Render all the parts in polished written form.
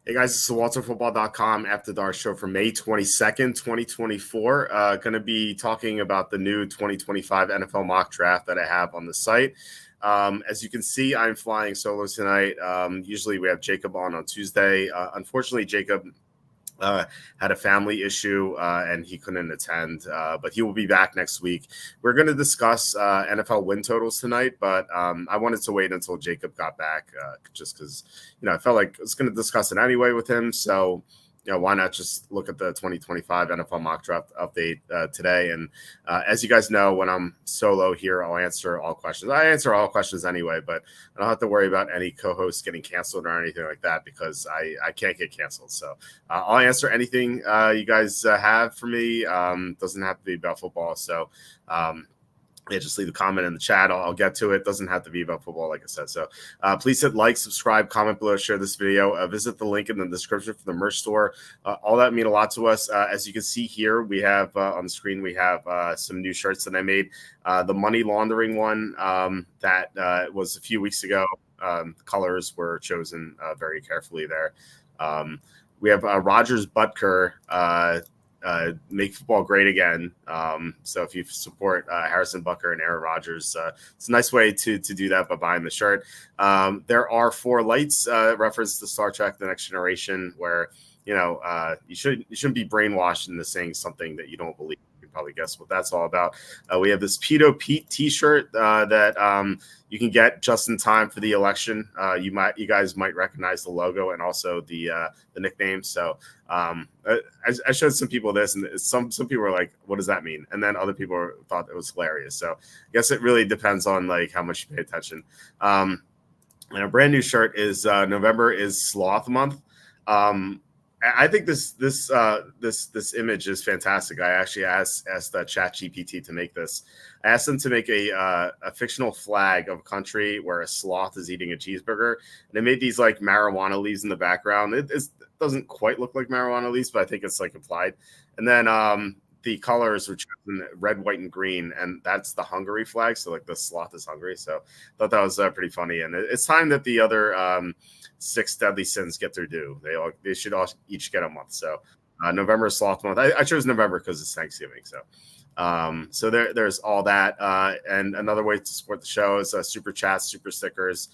Hey guys, this is WalterFootball.com After Dark show for May 22nd, 2024. Going to be talking about the new 2025 NFL mock draft that I have on the site. As you can see, I'm flying solo tonight. Usually we have Jacob on Tuesday. Unfortunately, Jacob had a family issue and he couldn't attend, but he will be back next week. We're going to discuss NFL win totals tonight, but I wanted to wait until Jacob got back just because, I felt like I was going to discuss it anyway with him. So, why not just look at the 2025 NFL mock draft update today? And as you guys know, when I'm solo here, I'll answer all questions. I answer all questions anyway, but I don't have to worry about any co-hosts getting canceled or anything like that because I can't get canceled. So I'll answer anything you guys have for me. Doesn't have to be about football. So just leave a comment in the chat. I'll get to it. Doesn't have to be about football, like I said. So please hit like, subscribe, comment below, share this video. Visit the link in the description for the merch store. All that mean a lot to us. As you can see here, we have on the screen, we have some new shirts that I made. The money laundering one that was a few weeks ago. The colors were chosen very carefully there. We have Rogers Butker, make football great again. So if you support Harrison Butker and Aaron Rodgers, it's a nice way to do that by buying the shirt. There are 4 lights reference to Star Trek: The Next Generation, where you shouldn't be brainwashed into saying something that you don't believe. You can probably guess what that's all about. We have this Pedo Pete T-shirt that you can get just in time for the election. You guys might recognize the logo and also the nickname. So I showed some people this, and some people were like, "What does that mean?" And then other people thought it was hilarious. So I guess it really depends on like how much you pay attention. And a brand new shirt is November is Sloth Month. I think this image is fantastic. I actually asked ChatGPT to make this. I asked them to make a fictional flag of a country where a sloth is eating a cheeseburger, and they made these like marijuana leaves in the background. It doesn't quite look like marijuana leaves, but I think it's like implied. And then the colors were chosen red, white, and green, and that's the Hungary flag. So like the sloth is hungry. So I thought that was pretty funny. And it's time that the other 6 deadly sins get their due. They should all each get a month. So November is Sloth Month. I chose November because it's Thanksgiving. So there's all that. And another way to support the show is super chats, super stickers.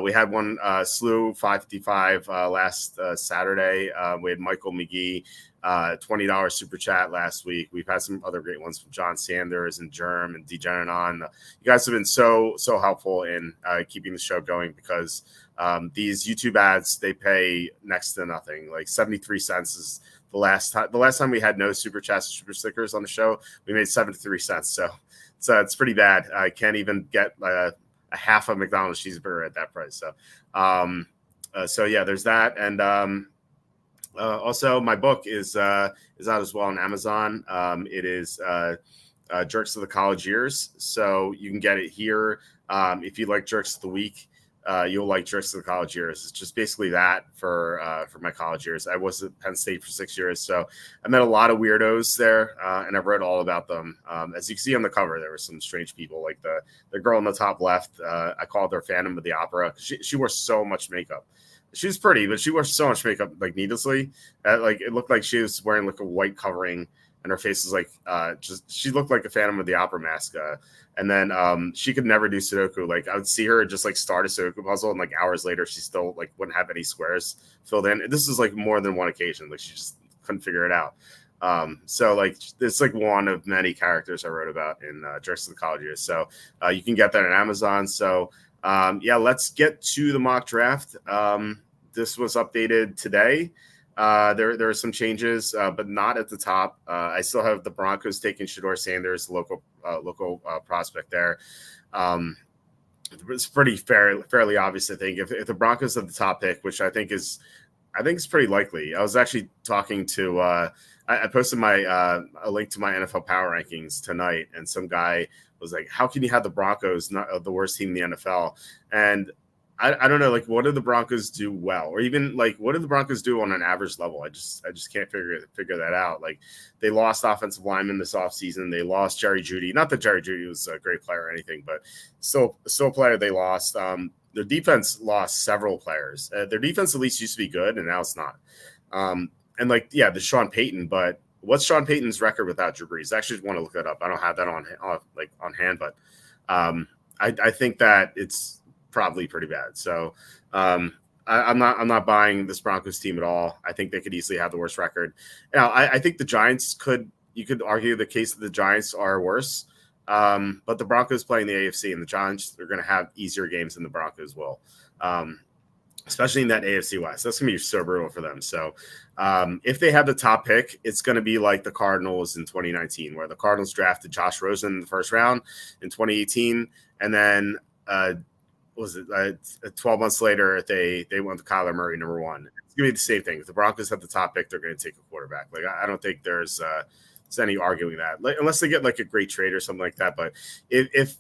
We had one Slew 555 last Saturday. We had Michael McGee, $20 super chat last week. We've had some other great ones from John Sanders and Germ and Degeneron. You guys have been so helpful in keeping the show going because these YouTube ads, they pay next to nothing. Like 73 cents is the last time we had no super chats or super stickers on the show. We made 73 cents. So it's pretty bad. I can't even get a half a McDonald's cheeseburger at that price. So yeah, there's that. And also my book is out as well on Amazon. It is Jerks of the College Years. So you can get it here. If you like Jerks of the Week, you'll like Jerks of the College Years. It's just basically that for my college years. I was at Penn State for 6 years, so I met a lot of weirdos there, and I've read all about them. As you can see on the cover, there were some strange people, like the girl in the top left. I called her Phantom of the Opera. She wore so much makeup. She was pretty, but she wore so much makeup, like needlessly. Like it looked like she was wearing like a white covering, and her face was like she looked like a Phantom of the Opera mask. And then she could never do Sudoku. Like I would see her just like start a Sudoku puzzle, and like hours later, she still like wouldn't have any squares filled in. And this is like more than one occasion. Like she just couldn't figure it out. So like it's like one of many characters I wrote about in Jerks of the College Years. So you can get that on Amazon. So yeah, let's get to the mock draft. This was updated today. There are some changes, but not at the top. I still have the Broncos taking Shedeur Sanders, local prospect there. It's pretty fairly obvious, I think. If the Broncos have the top pick, which I think is pretty likely. I was actually talking to I posted a link to my NFL power rankings tonight, and some guy was like, "How can you have the Broncos not the worst team in the NFL?" And I don't know, like, what do the Broncos do well? Or even, like, what do the Broncos do on an average level? I just can't figure that out. Like, they lost offensive linemen this offseason. They lost Jerry Jeudy. Not that Jerry Jeudy was a great player or anything, but still a player they lost. their defense lost several players. Their defense at least used to be good, and now it's not. And like, yeah, the Sean Payton, but what's Sean Payton's record without Drew Brees? I actually want to look that up. I don't have that on hand, but I think that it's probably pretty bad. So I'm not buying this Broncos team at all. I think they could easily have the worst record. Now, I think the Giants you could argue the case that the Giants are worse. But the Broncos playing the AFC, and the Giants are going to have easier games than the Broncos will, especially in that AFC West. That's going to be so brutal for them. So if they have the top pick, it's going to be like the Cardinals in 2019, where the Cardinals drafted Josh Rosen in the first round in 2018, and then 12 months later they went to Kyler Murray number 1. It's going to be the same thing. If the Broncos have the top pick, they're going to take a quarterback. Like, I don't think there's any arguing that, like, unless they get like a great trade or something like that. But if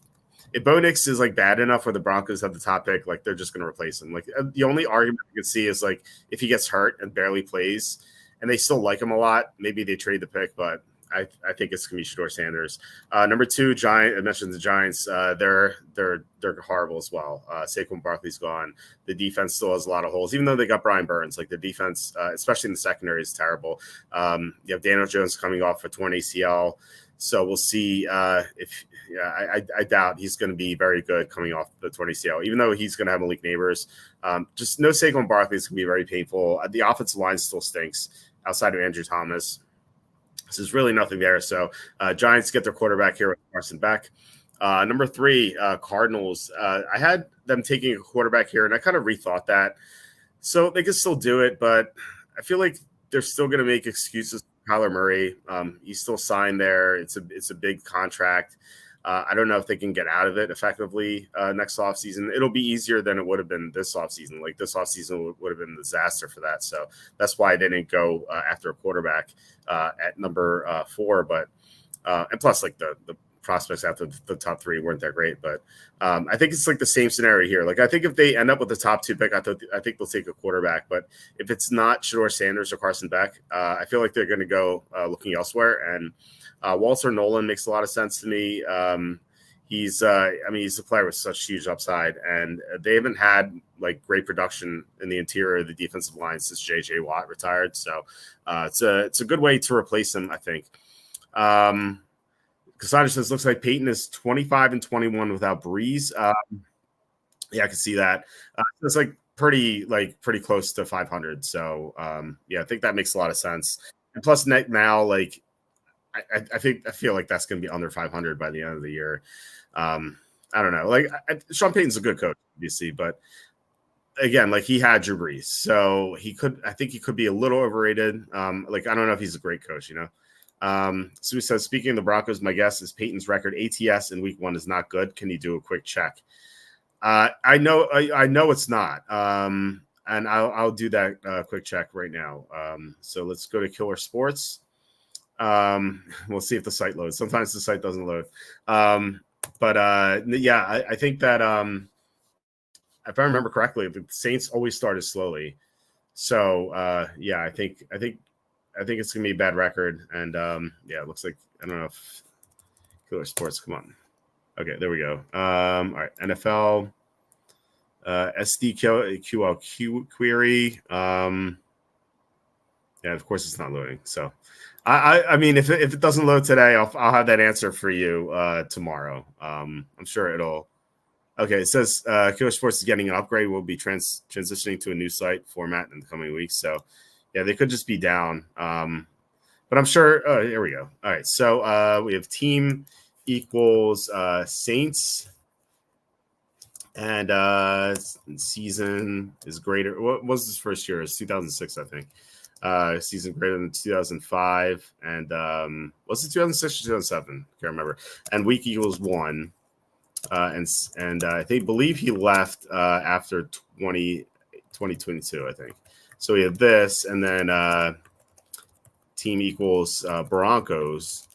Bo Nix is like bad enough where the Broncos have the top pick, like, they're just going to replace him. Like, the only argument I can see is like if he gets hurt and barely plays, and they still like him a lot, maybe they trade the pick. But I think it's going to be Shedeur Sanders. Number 2, Giant. I mentioned the Giants. They're horrible as well. Saquon Barkley's gone. The defense still has a lot of holes, even though they got Brian Burns. Like, the defense, especially in the secondary, is terrible. You have Daniel Jones coming off a torn ACL, so we'll see if. Yeah, I doubt he's going to be very good coming off the torn ACL, even though he's going to have Malik Neighbors. Just no Saquon Barkley is going to be very painful. The offensive line still stinks outside of Andrew Thomas. So there's really nothing there. So Giants get their quarterback here with Carson Beck. Number 3, Cardinals. I had them taking a quarterback here, and I kind of rethought that. So they could still do it, but I feel like they're still going to make excuses for Kyler Murray. He's still signed there. It's a big contract. I don't know if they can get out of it effectively next offseason. It'll be easier than it would have been this offseason. Like, this offseason would have been a disaster for that. So that's why they didn't go after a quarterback at number 4. But and plus, like, the prospects after the top 3 weren't that great. But I think it's like the same scenario here. Like, I think if they end up with the top 2 pick, I think they'll take a quarterback. But if it's not Shedeur Sanders or Carson Beck, I feel like they're going to go looking elsewhere. And Walter Nolan makes a lot of sense to me. He's a player with such huge upside, and they haven't had like great production in the interior of the defensive line since J.J. Watt retired. So it's a good way to replace him, I think. Cassandra says, looks like Peyton is 25-21 without Brees. Yeah, I can see that. It's like pretty close to 500. So yeah, I think that makes a lot of sense. And plus, now, like, I feel like that's going to be under 500 by the end of the year. I don't know. Like, Sean Payton's a good coach, obviously, but again, like, he had Drew Brees, so I think he could be a little overrated. Like, I don't know if he's a great coach, you know. So he says, speaking of the Broncos, my guess is Peyton's record ATS in week 1 is not good. Can you do a quick check? I know it's not. And I'll do that quick check right now. So let's go to Killer Sports. We'll see if the site loads. Sometimes the site doesn't load. But I think that if I remember correctly, the Saints always started slowly. So I think it's gonna be a bad record. And it looks like, I don't know if Killer Sports, come on. Okay, there we go. All right, NFL SDQL query. Yeah, of course it's not loading. So I mean, if it doesn't load today, I'll have that answer for you tomorrow. I'm sure it'll. Okay, it says Killer Sports is getting an upgrade. We'll be transitioning to a new site format in the coming weeks. So yeah, they could just be down. But I'm sure. Oh, here we go. All right, so we have team equals Saints, and season is greater. What was his first year? It's 2006, I think. Season greater than 2005, and was it 2006 or 2007? Can't remember. And week equals 1, and they believe he left after 2022, I think. So we have this, and then team equals Broncos,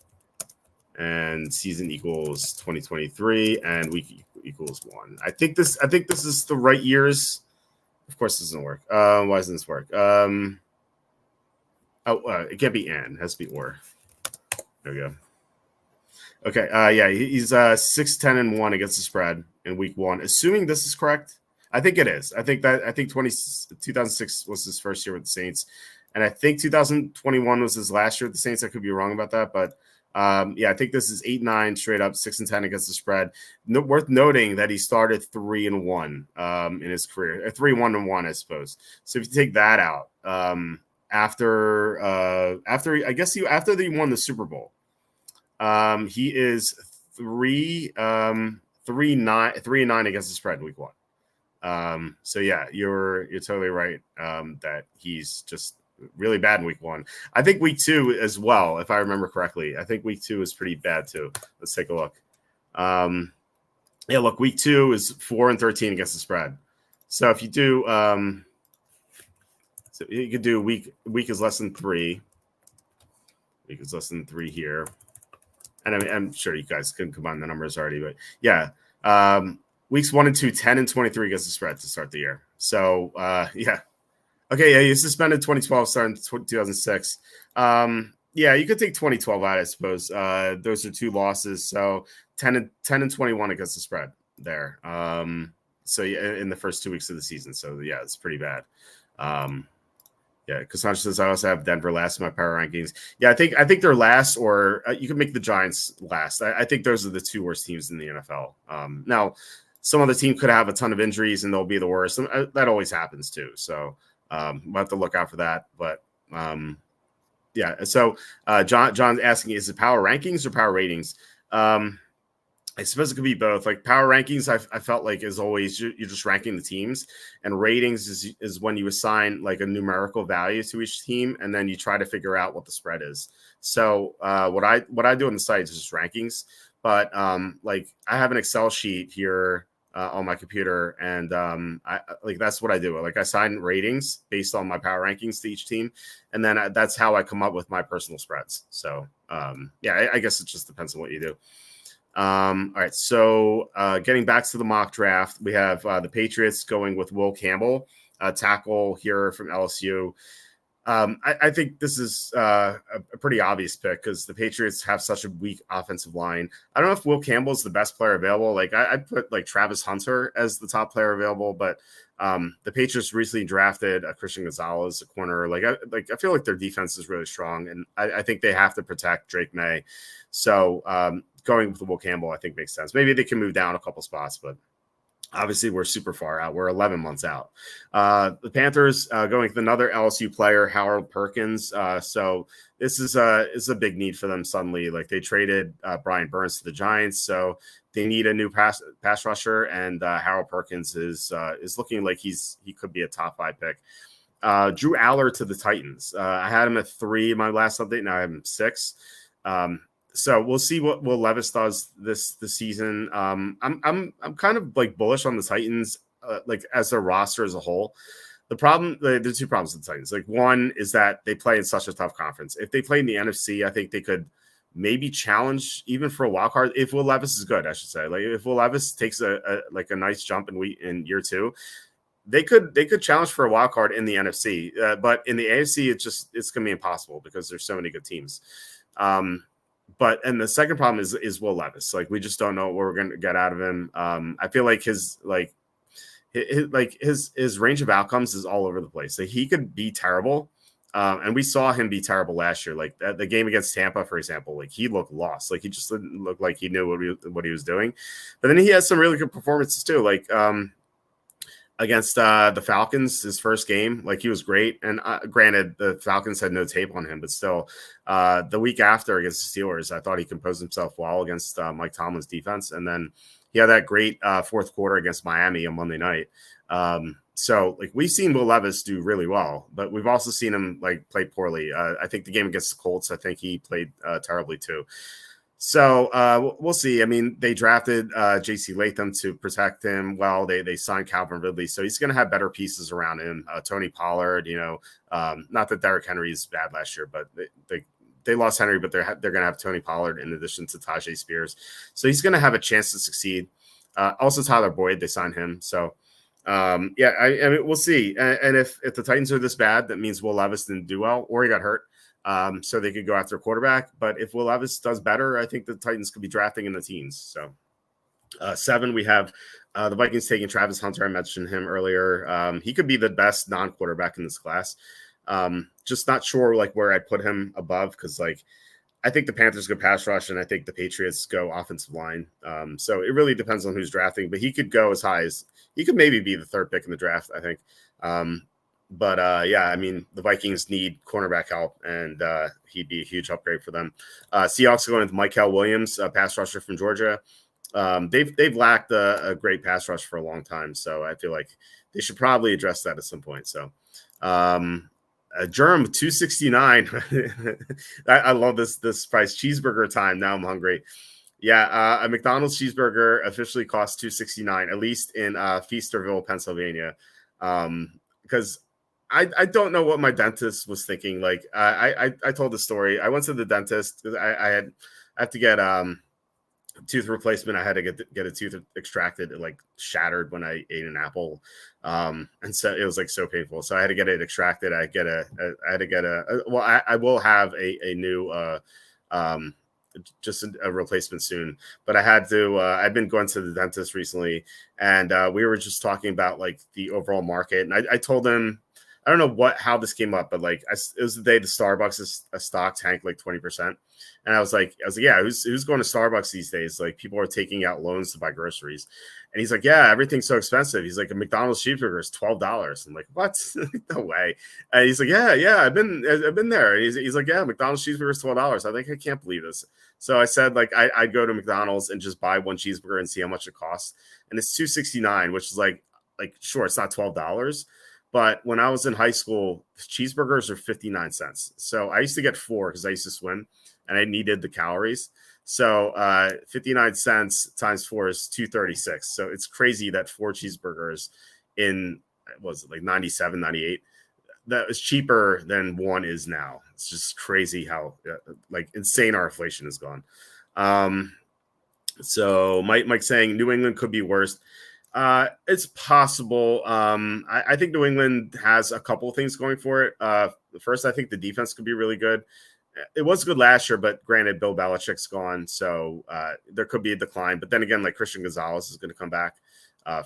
and season equals 2023, and week equals 1. I think this is the right years. Of course, this doesn't work. Why doesn't this work? It can't be and. It has to be or. There we go. Okay. He's 6-10-1 against the spread in week 1. Assuming this is correct. I think it is. I think 2006 was his first year with the Saints, and I think 2021 was his last year with the Saints. I could be wrong about that, but yeah, I think this is 8-9 straight up, 6-10 against the spread. Worth noting that he started 3-1 in his career, 3-1-1, I suppose. So if you take that out, after he won the Super Bowl, he is 3-9 against the spread in week 1. So yeah, you're totally right that he's just really bad in week 1. I think week 2 as well, if I remember correctly. I think week 2 is pretty bad too. Let's take a look. Yeah, look, week 2 is 4-13 against the spread. So if you do, so you could do week is less than 3. Week is less than 3 here, and I mean, I'm sure you guys can combine the numbers already, but yeah, weeks 1 and 2, 10-23 against the spread to start the year. So yeah. Okay, yeah, you suspended 2012 starting 2006. Yeah, you could take 2012 out, I suppose. Those are 2 losses, so 10-21 against the spread there. So yeah, in the first 2 weeks of the season. So yeah, it's pretty bad. Yeah, Cassandra says I also have Denver last in my power rankings. Yeah, I think they're last, or you can make the Giants last. I think those are the 2 worst teams in the NFL. Now, some other team could have a ton of injuries and they'll be the worst. That always happens too. So. We'll have to look out for that. But yeah, so John's asking, is it power rankings or power ratings? I suppose it could be both. Like power rankings, I felt like is always you're just ranking the teams, and ratings is when you assign like a numerical value to each team, and then you try to figure out what the spread is. So what I do on the site is just rankings, but like I have an Excel sheet here on my computer, and I like that's what I do. Like I assign ratings based on my power rankings to each team, and then that's how I come up with my personal spreads. So yeah, I guess it just depends on what you do. All right, so getting back to the mock draft, we have the Patriots going with Will Campbell, tackle here from LSU. I think this is a pretty obvious pick because the Patriots have such a weak offensive line. I don't know if Will Campbell is the best player available. Like I'd put like Travis Hunter as the top player available, but the Patriots recently drafted Christian Gonzalez, a corner. I feel like their defense is really strong, and I think they have to protect Drake May. So going with Will Campbell, I think makes sense. Maybe they can move down a couple spots, but obviously we're super far out. We're 11 months out. The Panthers going with another LSU player, Harold Perkins. So this is a big need for them suddenly. Like they traded Brian Burns to the Giants, so they need a new pass rusher, and Harold Perkins is looking like he could be a top 5 pick. Drew Aller to the Titans. I had him at 3 in my last update. Now I have him 6. So we'll see what Will Levis does this season. I'm kind of like bullish on the Titans, like as their roster as a whole. The problem, there's 2 problems with the Titans. Like one is that they play in such a tough conference. If they play in the NFC, I think they could maybe challenge even for a wild card. If Will Levis is good, I should say. Like if Will Levis takes a nice jump in year 2. They could challenge for a wild card in the NFC, but in the AFC, it's going to be impossible because there's so many good teams. And the second problem is Will Levis. Like we just don't know what we're going to get out of him. I feel like his range of outcomes is all over the place. Like he could be terrible, and we saw him be terrible last year. Like the game against Tampa, for example, like he looked lost. Like he just didn't look like he knew what he was doing. But then he has some really good performances too. Like against the Falcons, his first game, like he was great. And granted, the Falcons had no tape on him, but still, the week after against the Steelers, I thought he composed himself well against Mike Tomlin's defense. And then he had that great fourth quarter against Miami on Monday night. So like we've seen Will Levis do really well, but we've also seen him like play poorly. I think the game against the Colts, I think he played terribly too. So we'll see. I mean, they drafted J.C. Latham to protect him. Well, they signed Calvin Ridley, so he's going to have better pieces around him. Tony Pollard, not that Derrick Henry is bad last year, but they lost Henry, but they're going to have Tony Pollard in addition to Tajay Spears, so he's going to have a chance to succeed. Also, Tyler Boyd, they signed him, so yeah, I mean, we'll see. And if the Titans are this bad, that means Will Levis didn't do well or he got hurt. So they could go after a quarterback. But if Will Levis does better, I think the Titans could be drafting in the teens. So 7, we have The Vikings taking Travis Hunter. I mentioned him earlier. He could be the best non-quarterback in this class. Just not sure like where I'd put him above because like I think the Panthers go pass rush and I think the Patriots go offensive line. So it really depends on who's drafting, but he could go as high as he could maybe be the third pick in the draft, I think. Yeah, I mean, the Vikings need cornerback help, and he'd be a huge upgrade for them. Seahawks are going with Mykel Williams, a pass rusher from Georgia. They've lacked a great pass rush for a long time, so I feel like they should probably address that at some point. So, Germ 269. I love this price. Cheeseburger time. Now I'm hungry. Yeah, a McDonald's cheeseburger officially costs $2.69, at least in Feasterville, Pennsylvania. Because I don't know what my dentist was thinking. Like I told the story. I went to the dentist because I have to get tooth replacement. I had to get a tooth extracted. It like shattered when I ate an apple, and so it was like so painful. So I had to get it extracted. I had to get I will have a new just a replacement soon, but I had to I've been going to the dentist recently, and we were just talking about like the overall market, and I told him, I don't know how this came up, but like it was the day the Starbucks stock tanked like 20%. And I was like, yeah, who's going to Starbucks these days? Like people are taking out loans to buy groceries. And he's like, yeah, everything's so expensive. He's like, a McDonald's cheeseburger is $12. I'm like, what? No way. And he's like, yeah, I've been there. And he's like, yeah, McDonald's cheeseburger is $12. I think I can't believe this. So I said, like, I'd go to McDonald's and just buy one cheeseburger and see how much it costs. And it's $2.69, which is like sure, it's not $12. But when I was in high school, cheeseburgers are 59 cents. So I used to get 4 because I used to swim and I needed the calories. So 59 cents times 4 is 236. So it's crazy that 4 cheeseburgers in, was it like 97, 98? That was cheaper than one is now. It's just crazy how like insane our inflation has gone. So Mike saying New England could be worse. It's possible. I think New England has a couple of things going for it. First, I think the defense could be really good. It was good last year, but granted, Bill Belichick's gone, so there could be a decline. But then again, like Christian Gonzalez is going to come back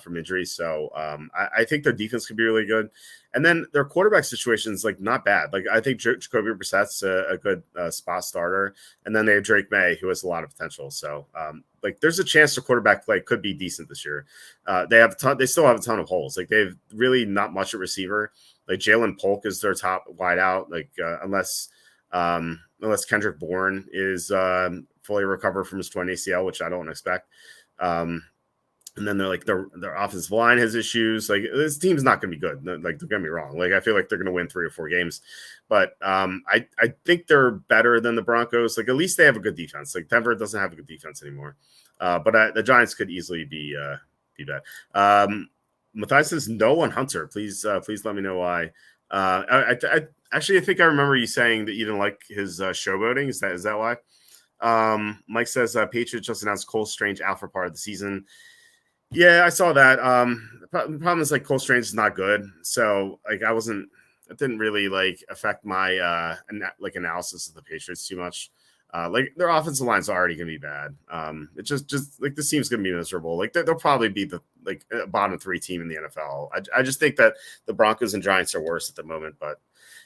from injury, so I think their defense could be really good. And then their quarterback situation is like not bad. Like I think Jacoby Brissett's a good spot starter, and then they have Drake May, who has a lot of potential. So like there's a chance their quarterback play could be decent this year. They still have a ton of holes. Like they've really not much at receiver. Like Jalen Polk is their top wideout. Like unless Kendrick Bourne is fully recovered from his torn ACL, which I don't expect. And then they're like their offensive line has issues. Like this team's not going to be good. Like don't get me wrong. Like I feel like they're going to win 3 or 4 games, but I think they're better than the Broncos. Like at least they have a good defense. Like Denver doesn't have a good defense anymore. But the Giants could easily be bad. Matthias says no on Hunter. Please let me know why. I actually think I remember you saying that you didn't like his showboating. Is that why? Mike says Patriots just announced Cole Strange out for part of the season. Yeah, I saw that. The problem is like Cole Strange is not good, so like it didn't really like affect my analysis of the Patriots too much. Like their offensive line's already gonna be bad. It's just like this team's gonna be miserable. Like they'll probably be the bottom 3 team in the NFL. I just think that the Broncos and Giants are worse at the moment, but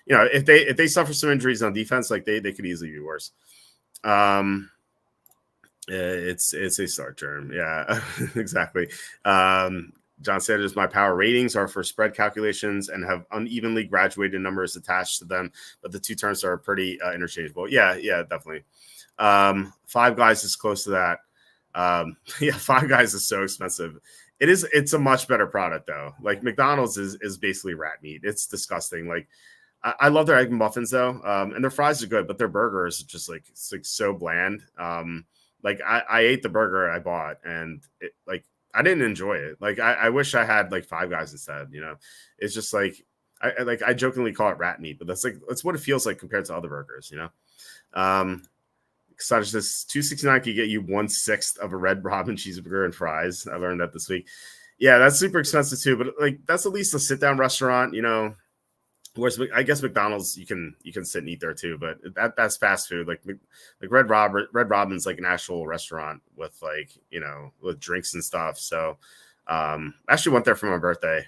you know if they suffer some injuries on defense, like they could easily be worse. It's a start term. Yeah, exactly. John Sanders, my power ratings are for spread calculations and have unevenly graduated numbers attached to them, but the 2 terms are pretty interchangeable. Yeah, definitely. 5 Guys is close to that. Yeah, 5 Guys is so expensive. It's a much better product though. Like McDonald's is basically rat meat. It's disgusting. Like I love their egg muffins though, and their fries are good, but their burger is just like it's like so bland. Like I ate the burger I bought and it like I didn't enjoy it. Like I wish I had like 5 Guys instead, you know. It's just like I jokingly call it rat meat, but that's what it feels like compared to other burgers, you know. Such this $2.69 could get you 1/6 of a Red Robin cheeseburger and fries. I learned that this week. Yeah, that's super expensive too, but like that's at least a sit down restaurant, you know. Whereas I guess McDonald's you can sit and eat there too, but that's fast food. Like Red Robin's like an actual restaurant with like, you know, with drinks and stuff. So Actually went there for my birthday.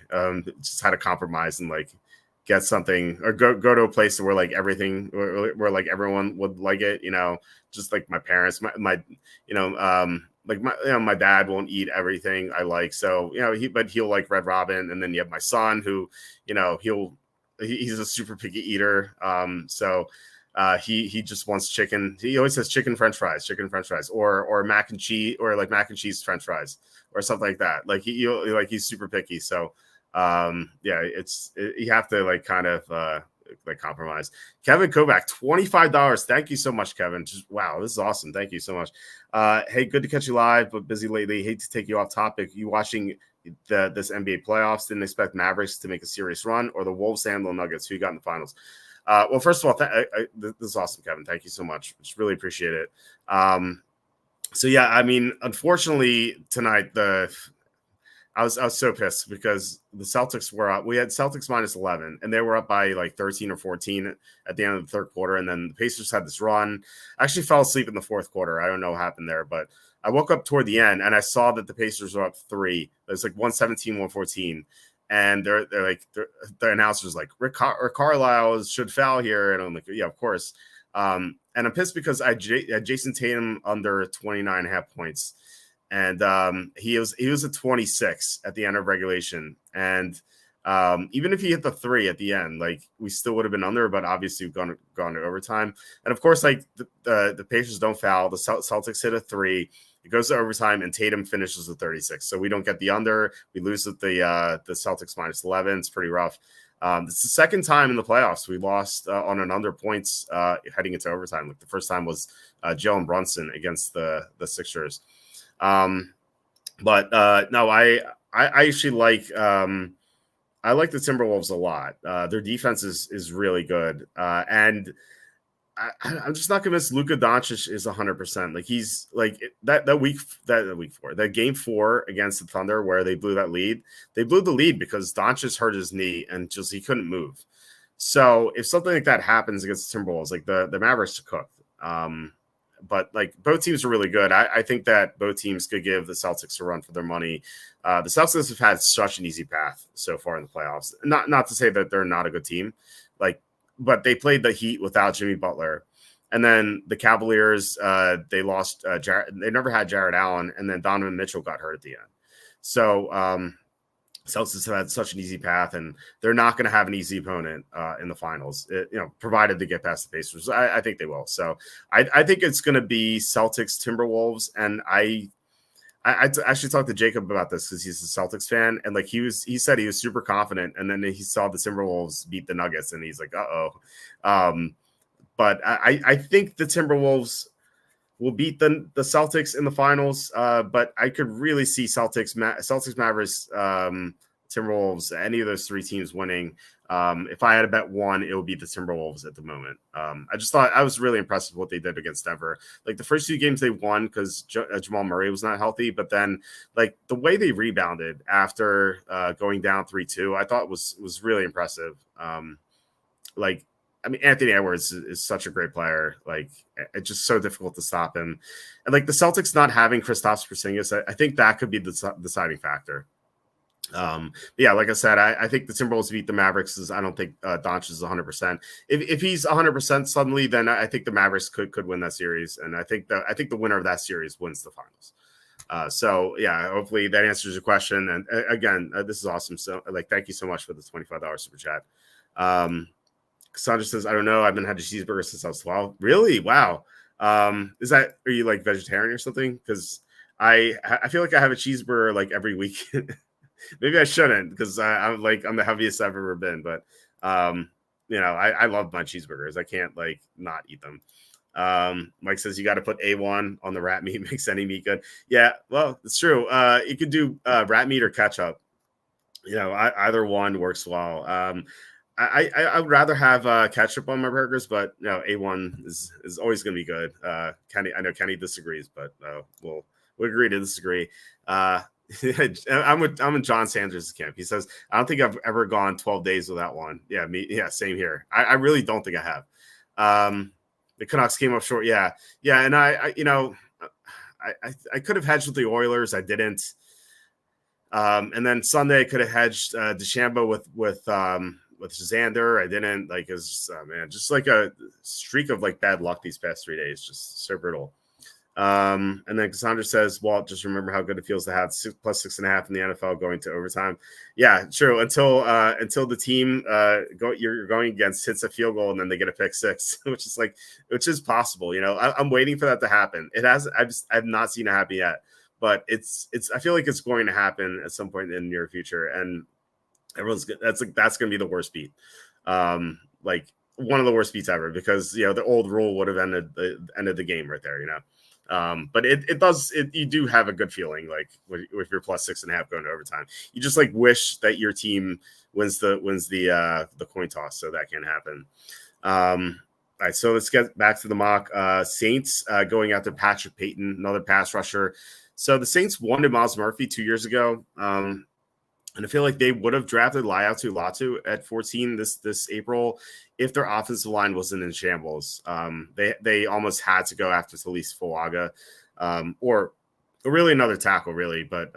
Just had to compromise and like get something or go to a place where like everything where like everyone would like it, just like my parents, my like my dad won't eat everything I like. So, he'll like Red Robin. And then you have my son who, he's a super picky eater. So he just wants chicken. He always says chicken French fries, or mac and cheese, or like mac and cheese French fries or something like that. Like he's super picky. So you have to like kind of like compromise. Kevin Kovac, $25. Thank you so much, Kevin. Just wow, this is awesome. Thank you so much. Hey, good to catch you live, but busy lately. Hate to take you off topic. You watching this NBA playoffs? Didn't expect Mavericks to make a serious run, or the Wolves handle Nuggets? Who you got in the finals? Well, first of all, this is awesome, Kevin. Thank you so much. Just really appreciate it. So yeah, I mean, unfortunately tonight I was so pissed because the Celtics were up. We had Celtics minus 11, and they were up by like 13 or 14 at the end of the third quarter. And then the Pacers had this run. I actually fell asleep in the fourth quarter. I don't know what happened there, but I woke up toward the end and I saw that the Pacers were up 3. It was like 117, 114. And the announcer's like, Rick Carlisle should foul here. And I'm like, yeah, of course. And I'm pissed because I had Jason Tatum under 29.5 points. And he was at 26 at the end of regulation. And even if he hit the 3 at the end, like we still would have been under, but obviously we've gone to overtime. And of course, like the Pacers don't foul. The Celtics hit a 3. It goes to overtime, and Tatum finishes with 36. So we don't get the under. We lose with the Celtics minus 11. It's pretty rough. It's the second time in the playoffs we lost on an under points heading into overtime. Like the first time was Jalen Brunson against the Sixers. But no, I actually like I like the Timberwolves a lot. Their defense is really good, and I'm just not convinced Luka Doncic is 100%. Like he's like that game 4 against the Thunder where they blew that lead. They blew the lead because Doncic hurt his knee and just he couldn't move. So if something like that happens against the Timberwolves, like the Mavericks are cooked. But like both teams are really good. I think that both teams could give the Celtics a run for their money. The Celtics have had such an easy path so far in the playoffs. Not to say that they're not a good team, but they played the Heat without Jimmy Butler, and then the Cavaliers they lost. They never had Jared Allen, and then Donovan Mitchell got hurt at the end. So Celtics have had such an easy path, and they're not going to have an easy opponent in the finals, provided they get past the Pacers. I think they will. So I think it's going to be Celtics, Timberwolves, and I actually talked to Jacob about this because he's a Celtics fan, and like he said he was super confident, and then he saw the Timberwolves beat the Nuggets, and he's like, but I think the Timberwolves will beat the Celtics in the finals, but I could really see Celtics, Mavericks, Timberwolves, any of those 3 teams winning. If I had to bet one, it would be the Timberwolves at the moment. I just thought I was really impressed with what they did against Denver. Like the first 2 games they won because Jamal Murray was not healthy, but then like the way they rebounded after going down 3-2, I thought was really impressive. I mean, Anthony Edwards is such a great player. Like, it's just so difficult to stop him. And like the Celtics not having Kristaps Porzingis, I think that could be the deciding factor. Yeah, like I said, I think the Timberwolves beat the Mavericks. I don't think Doncic is 100%. If he's 100% suddenly, then I think the Mavericks could win that series, and I think the winner of that series wins the finals. So yeah, hopefully that answers your question. And again, this is awesome. So like, thank you so much for the $25 super chat. Cassandra says, I don't know. I haven't had a cheeseburger since I was 12. Really? Wow. Are you like vegetarian or something? Because I feel like I have a cheeseburger like every week. Maybe I shouldn't because I'm the heaviest I've ever been. But I love my cheeseburgers. I can't like not eat them. Mike says you got to put A1 on the rat meat. Makes any meat good. Yeah, well, it's true. You could do rat meat or ketchup. Either one works well. I would rather have ketchup on my burgers, but A1 is always going to be good. I know Kenny disagrees, but we'll agree to disagree. I'm in John Sanders' camp. He says I don't think I've ever gone 12 days without one. Yeah, me. Yeah, same here. I really don't think I have. The Canucks came up short. Yeah, and I could have hedged with the Oilers. I didn't. And then Sunday I could have hedged DeChambeau with Xander. I didn't. Like, it's man, just like a streak of like bad luck these past 3 days, just so brutal. And then Cassandra says, Walt, just remember how good it feels to have plus 6.5 in the NFL going to overtime. Yeah, true. Until the team you're going against hits a field goal and then they get a pick six, which is possible. I'm waiting for that to happen. It has. I've not seen it happen yet, but I feel like it's going to happen at some point in the near future, and everyone's that's going to be the worst beat. Like one of the worst beats ever, because the old rule would have ended the game right there. But you do have a good feeling, like with your plus 6.5 going to overtime. You just like wish that your team wins the coin toss, so that can happen. All right, so let's get back to the mock. Saints going after Patrick Payton, another pass rusher. So the Saints wanted Miles Murphy 2 years ago. And I feel like they would have drafted Laiatu Latu at 14 this April if their offensive line wasn't in shambles. They almost had to go after Talise Fuaga, or really another tackle, really. But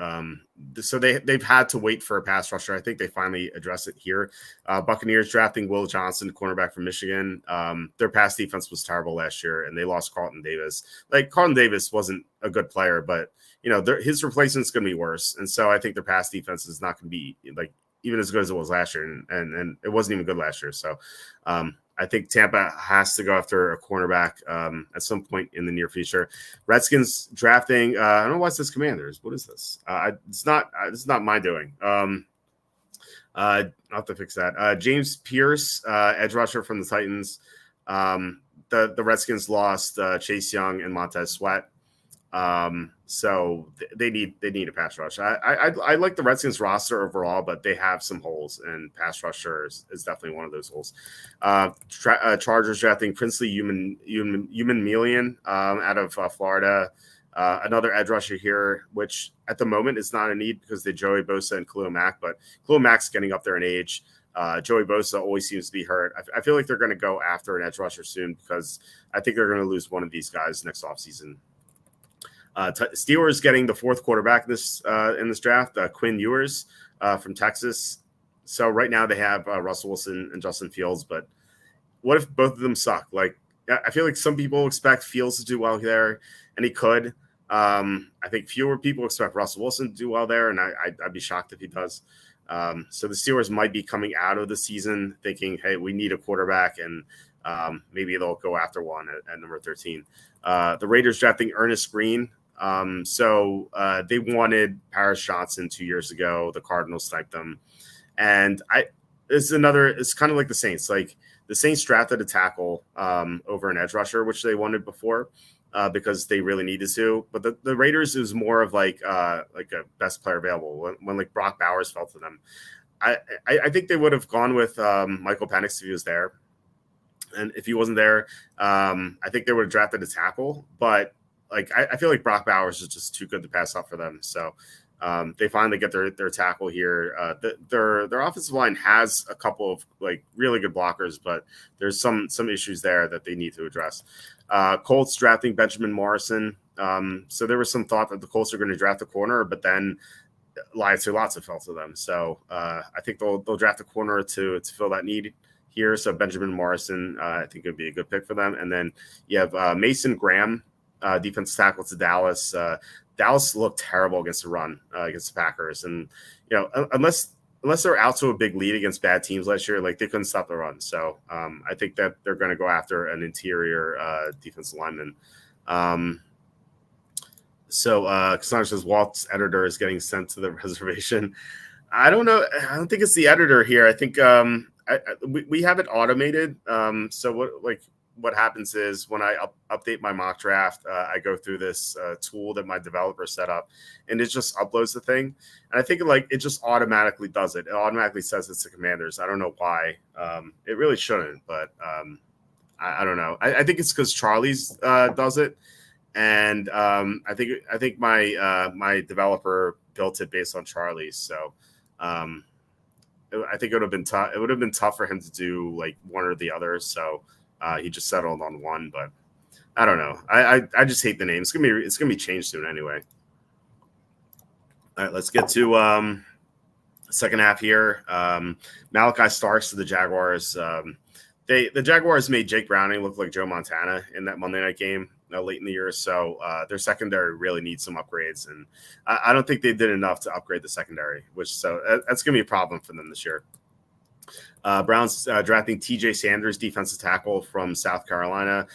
so they've had to wait for a pass rusher. I think they finally address it here. Buccaneers drafting Will Johnson, cornerback from Michigan. Their pass defense was terrible last year, and they lost Carlton Davis. Like, Carlton Davis wasn't a good player, but his replacement's going to be worse. And so I think their pass defense is not going to be like even as good as it was last year. And it wasn't even good last year. So I think Tampa has to go after a cornerback at some point in the near future. Redskins drafting. I don't know why it says Commanders. What is this? It's not my doing. I'll have to fix that. James Pierce, edge rusher from the Titans. The Redskins lost Chase Young and Montez Sweat. So they need a pass rush. I like the Redskins roster overall, but they have some holes, and pass rusher is definitely one of those holes. Chargers drafting Princely Umanmielen out of Florida. Another edge rusher here, which at the moment is not a need because they Joey Bosa and Khalil Mack, but Khalil Mack's getting up there in age. Joey Bosa always seems to be hurt. I feel like they're going to go after an edge rusher soon, because I think they're going to lose one of these guys next offseason. Steelers getting the fourth quarterback in this draft, Quinn Ewers from Texas. So right now they have Russell Wilson and Justin Fields, but what if both of them suck? Like, I feel like some people expect Fields to do well there, and he could. I think fewer people expect Russell Wilson to do well there, and I'd be shocked if he does. So the Steelers might be coming out of the season thinking, hey, we need a quarterback, and maybe they'll go after one at number 13. The Raiders drafting Ernest Green. So they wanted Paris Johnson 2 years ago. The Cardinals sniped them. And it's kind of like the Saints. Like, the Saints drafted a tackle over an edge rusher, which they wanted before because they really needed to. But the Raiders is more of like a best player available when like Brock Bowers fell to them. I think they would have gone with Michael Penix if he was there. And if he wasn't there, I think they would have drafted a tackle. But like, I feel like Brock Bowers is just too good to pass up for them. So they finally get their tackle here. Their offensive line has a couple of like really good blockers, but there's some issues there that they need to address. Colts drafting Benjamin Morrison. So there was some thought that the Colts are going to draft a corner, but then Laiatu fell to them. So I think they'll draft a corner to fill that need here. So Benjamin Morrison, I think would be a good pick for them. And then you have Mason Graham, defensive tackle to Dallas. Dallas looked terrible against the run against the Packers, and unless they're out to a big lead against bad teams last year, like, they couldn't stop the run. So I think that they're going to go after an interior defensive lineman. So Cassandra says Walt's editor is getting sent to the reservation. I don't know. I don't think it's the editor here. I think we have it automated. So what happens is when I update my mock draft, I go through this tool that my developer set up, and it just uploads the thing. And I think it just automatically does it. It automatically says it's the Commanders. I don't know why. It really shouldn't, but I don't know. I think it's because Charlie's does it, and I think my developer built it based on Charlie's. So I think it would have been tough. It would have been tough for him to do like one or the other. So. He just settled on one, but I don't know. I just hate the name. It's gonna be changed soon anyway. All right, let's get to second half here. Malachi Starks to the Jaguars. The Jaguars made Jake Browning look like Joe Montana in that Monday night game late in the year. So their secondary really needs some upgrades, and I don't think they did enough to upgrade the secondary, that's going to be a problem for them this year. Browns drafting T.J. Sanders, defensive tackle from South Carolina.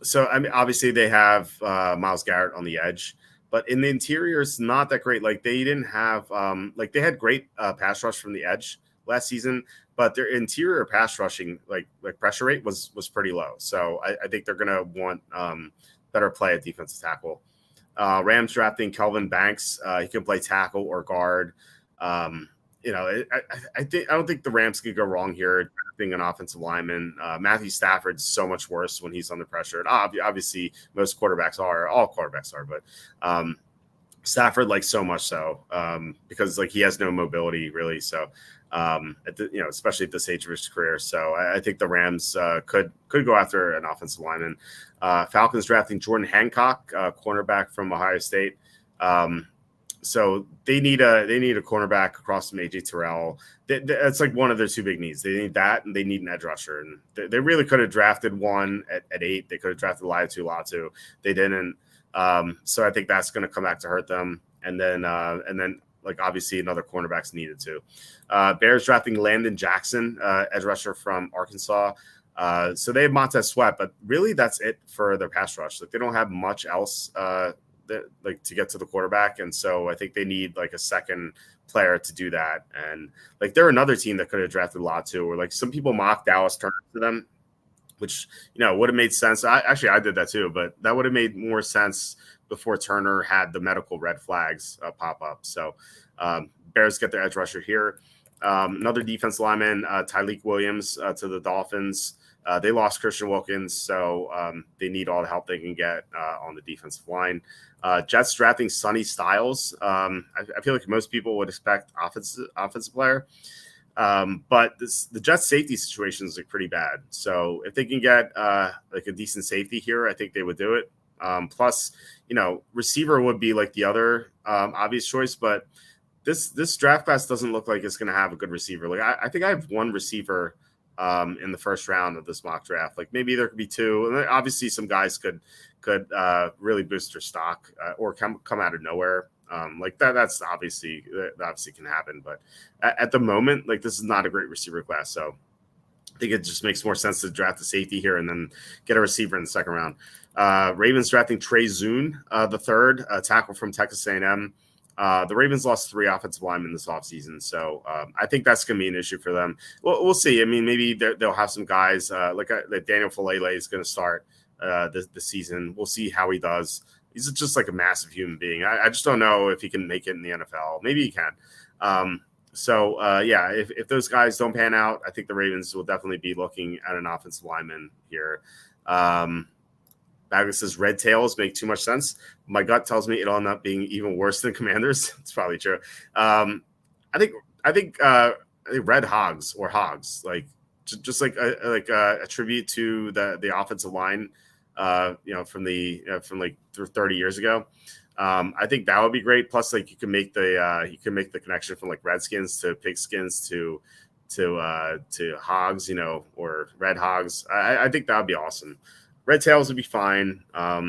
So I mean, obviously they have Myles Garrett on the edge, but in the interior, it's not that great. Like they didn't have they had great pass rush from the edge last season, but their interior pass rushing like pressure rate was pretty low. So I think they're gonna want better play at defensive tackle. Rams drafting Kelvin Banks. He can play tackle or guard. I don't think the Rams could go wrong here being an offensive lineman. Matthew Stafford's so much worse when he's under pressure. And obviously, most quarterbacks are, all quarterbacks are, but Stafford like so much so because like he has no mobility really. So especially at this age of his career. So I think the Rams could go after an offensive lineman. Falcons drafting Jordan Hancock, cornerback from Ohio State. So they need a cornerback across from AJ Terrell. That's like one of their two big needs. They need that, and they need an edge rusher. And they really could have drafted one at 8. They could have drafted Latu. They didn't. So I think that's going to come back to hurt them. And then like obviously another cornerback's needed too. Bears drafting Landon Jackson, edge rusher from Arkansas. So they have Montez Sweat, but really that's it for their pass rush. Like they don't have much else to get to the quarterback, and so I think they need like a second player to do that. And like they're another team that could have drafted Latu, or like some people mock Dallas Turner to them, which would have made sense. I did that too, but that would have made more sense before Turner had the medical red flags pop up. So Bears get their edge rusher here. Another defense lineman, Tyleik Williams to the Dolphins. They lost Christian Wilkins, so they need all the help they can get on the defensive line. Jets drafting Sonny Styles. I feel like most people would expect offensive player, but the Jets safety situations are pretty bad. So if they can get like a decent safety here, I think they would do it. Plus, receiver would be like the other obvious choice, but this draft class doesn't look like it's going to have a good receiver. Like I think I have one receiver in the first round of this mock draft. Like maybe there could be two, and obviously some guys could really boost their stock or come out of nowhere. Like that's obviously can happen, but at the moment, like this is not a great receiver class. So I think it just makes more sense to draft a safety here and then get a receiver in the second round. Ravens drafting Trey Zune, the third, tackle from Texas A&M. The Ravens lost 3 offensive linemen this offseason, so I think that's going to be an issue for them. We'll see. I mean, maybe they'll have some guys like Daniel Falele is going to start the season. We'll see how he does. He's just like a massive human being. I just don't know if he can make it in the NFL. Maybe he can. If those guys don't pan out, I think the Ravens will definitely be looking at an offensive lineman here. Bagley says Red Tails make too much sense. My gut tells me it'll end up being even worse than Commanders. It's probably true. I think Red Hogs or Hogs, like just like a tribute to the offensive line, from like 30 years ago. I think that would be great. Plus, like you can make the connection from like Redskins to Pigskins to Hogs, or Red Hogs. I think that would be awesome. Red Tails would be fine. I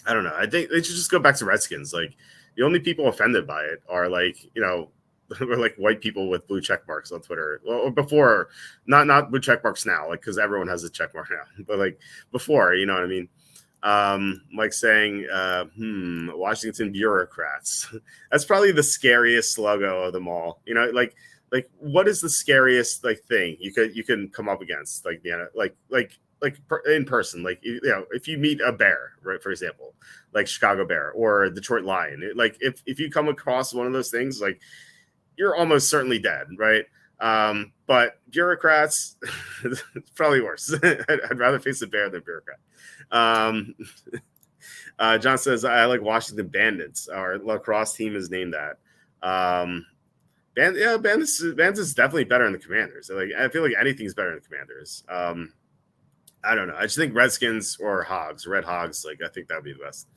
don't know. I think they should just go back to Redskins. Like the only people offended by it are like, or like white people with blue check marks on Twitter. Well, before, not blue check marks now, like because everyone has a check mark now. But like before, you know what I mean? Like saying, Washington bureaucrats. That's probably the scariest logo of them all. Like what is the scariest thing you can come up against? Like in person, like if you meet a bear, right, for example, like Chicago Bear or Detroit Lion, like if you come across one of those things, like you're almost certainly dead, right? But bureaucrats, it's probably worse. I'd rather face a bear than a bureaucrat. John says I like Washington Bandits. Our lacrosse team is named that. Bandits is definitely better than the Commanders. Like I feel like anything's better than the Commanders. I don't know. I just think Redskins or Hogs, Red Hogs. Like I think that'd be the best.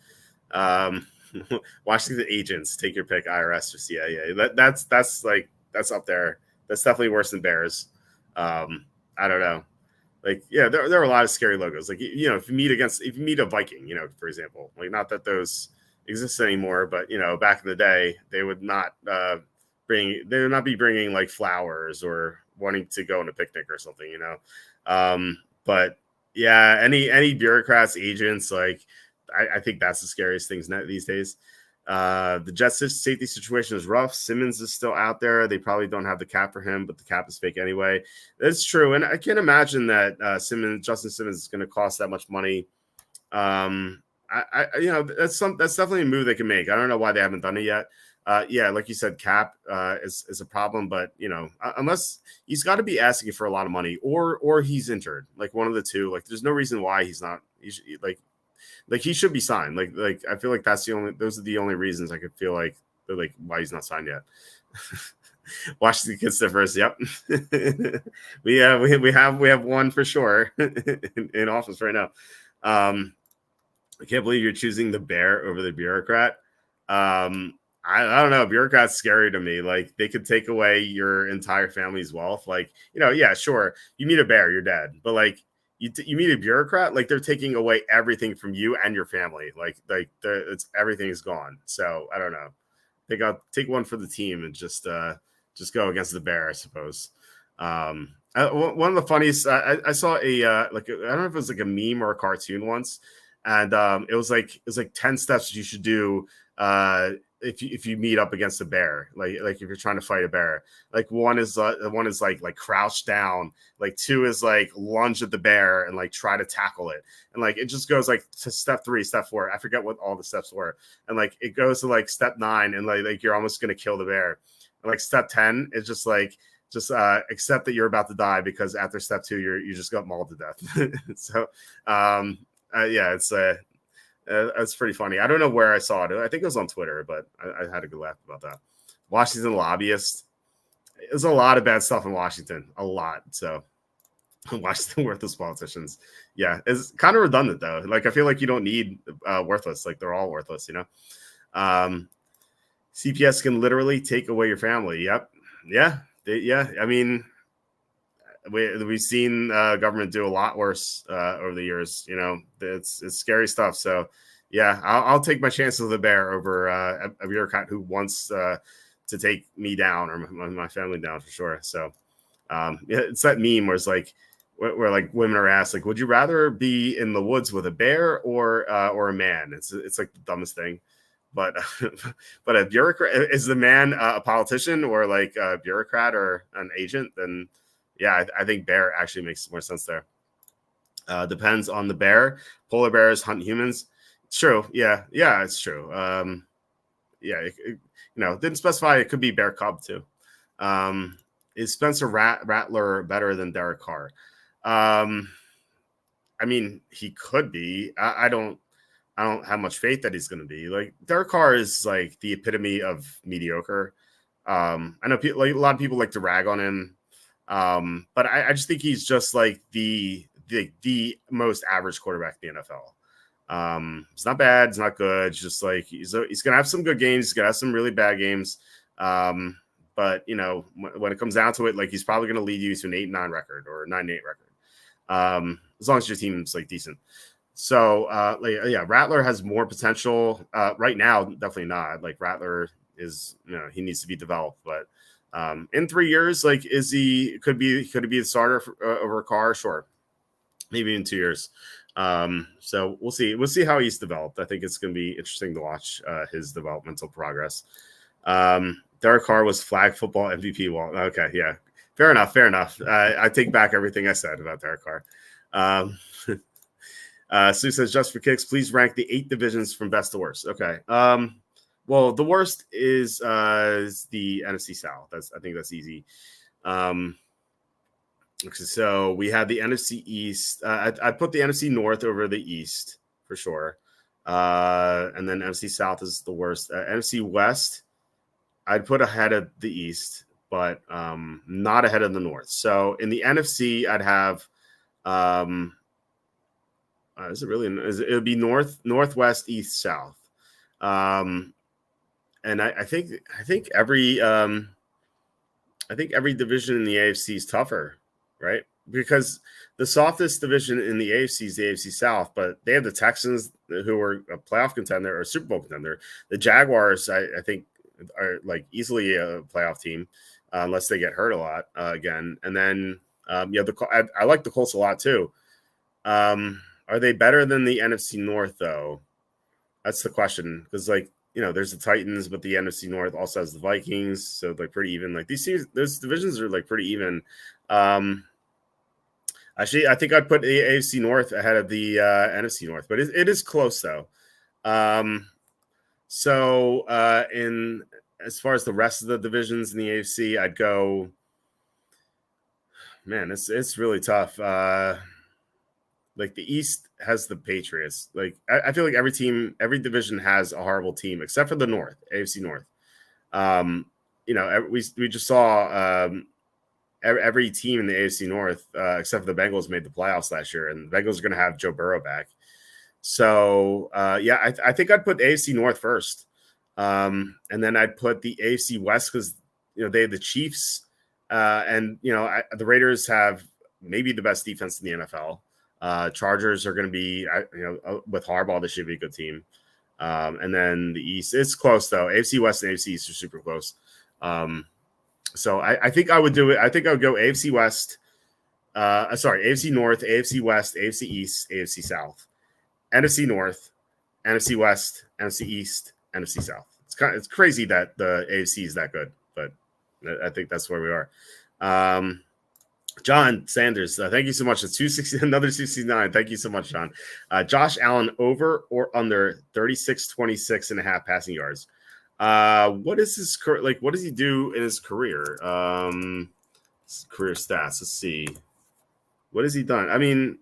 Washington agents, take your pick, IRS or CIA. That's up there. That's definitely worse than Bears. I don't know. Like, yeah, there are a lot of scary logos. Like, if you meet a Viking, for example, like, not that those exist anymore, but back in the day, they would not be bringing like flowers or wanting to go on a picnic or something, But yeah, any bureaucrats, agents, like, I think that's the scariest things these days. The Jets' safety situation is rough. Simmons is still out there. They probably don't have the cap for him, but the cap is fake anyway. That's true, and I can't imagine that Justin Simmons is going to cost that much money. That's definitely a move they can make. I don't know why they haven't done it yet. Yeah, like you said, cap is a problem, but unless he's got to be asking for a lot of money, or he's injured, like one of the two. Like, there's no reason why he's not. Like he should be signed. Like I feel like those are the only reasons I could feel like why he's not signed yet. Washington gets there first. Yep. we have one for sure in office right now. I can't believe you're choosing the bear over the bureaucrat. I don't know. Bureaucrat's scary to me. Like, they could take away your entire family's wealth. Like, yeah, sure. You meet a bear, you're dead. But like, you meet a bureaucrat, like, they're taking away everything from you and your family. Like everything is gone. So I don't know. I think I'll take one for the team and just go against the bear, I suppose. One of the funniest, I saw I don't know if it was like a meme or a cartoon once, and it was like 10 steps you should do if you meet up against a bear, like if you're trying to fight a bear. Like, one is like crouch down, like 2 is like lunge at the bear and like try to tackle it, and like it just goes like to step 3, step 4, I forget what all the steps were, and like it goes to like step 9, and like you're almost gonna kill the bear, and like step 10 is just accept that you're about to die, because after step 2 you just got mauled to death. So yeah, it's pretty funny. I don't know where I saw it. I think it was on Twitter, but I had a good laugh about that. Washington lobbyist. There's a lot of bad stuff in Washington. A lot. So Washington worthless politicians. Yeah, it's kind of redundant though. Like, I feel like you don't need worthless. Like, they're all worthless, CPS can literally take away your family. Yep. Yeah. I mean, we've seen government do a lot worse over the years. It's scary stuff. So yeah, I'll take my chances with a bear over a bureaucrat who wants to take me down, or my family down, for sure. So yeah, it's that meme where it's like, where like women are asked, like, would you rather be in the woods with a bear or a man? It's like the dumbest thing. But but a bureaucrat, is the man a politician or like a bureaucrat or an agent? Then yeah, I think bear actually makes more sense there. Depends on the bear. Polar bears hunt humans. It's true. Yeah, it's true. Yeah, didn't specify. It could be bear cub too. Is Spencer Rattler better than Derek Carr? I mean, he could be. I don't have much faith that he's going to be. Like, Derek Carr is like the epitome of mediocre. I know a lot of people like to rag on him, but I just think he's just like the most average quarterback in the NFL. It's not bad. It's not good. It's just like he's going to have some good games. He's going to have some really bad games. But when it comes down to it, like, he's probably going to lead you to an 8-9 record or a 9-8 record, as long as your team's like decent. So yeah, Rattler has more potential right now. Definitely not. Like, Rattler is, he needs to be developed, but in 3 years, like, could he be the starter over Carr? Sure. Maybe in 2 years. So we'll see how he's developed. I think it's going to be interesting to watch his developmental progress. Derek Carr was flag football MVP. Well, okay. Yeah. Fair enough. I take back everything I said about Derek Carr. Sue says, just for kicks, please rank the 8 divisions from best to worst. Okay. Well, the worst is the NFC South. I think that's easy. So we had the NFC East. I put the NFC North over the East for sure. And then NFC South is the worst. NFC West, I'd put ahead of the East, but not ahead of the North. So in the NFC, I'd have it would be North, Northwest, East, South. And I think every division in the AFC is tougher, right? Because the softest division in the AFC is the AFC South, but they have the Texans, who are a playoff contender or a Super Bowl contender. The Jaguars, I think, are like easily a playoff team, unless they get hurt a lot again. And then I like the Colts a lot too. Are they better than the NFC North though? That's the question, because there's the Titans, but the NFC North also has the Vikings, so like pretty even. Like those divisions are like pretty even. Actually, I think I'd put the AFC North ahead of the NFC North, but it is close though. In as far as the rest of the divisions in the AFC, I'd go. Man, it's really tough. Like the East has the Patriots. Like I feel like every division has a horrible team except for the North, AFC North. We just saw every team in the AFC North except for the Bengals made the playoffs last year, and the Bengals are going to have Joe Burrow back. So I think I'd put the AFC North first, and then I'd put the AFC West because they have the Chiefs, and the Raiders have maybe the best defense in the NFL. Chargers are going to be, with Harbaugh, this should be a good team. And then the East, it's close though. AFC West and AFC East are super close. So I think I would do it. I think I would go AFC West. AFC North, AFC West, AFC East, AFC South, NFC North, NFC West, NFC East, NFC South. It's crazy that the AFC is that good, but I think that's where we are. John Sanders, thank you so much. It's 260, another 269. Thank you so much, John. Josh Allen, over or under 36.26 and a half passing yards. What is his like? What does he do in his career? Career stats. Let's see. What has he done? I mean,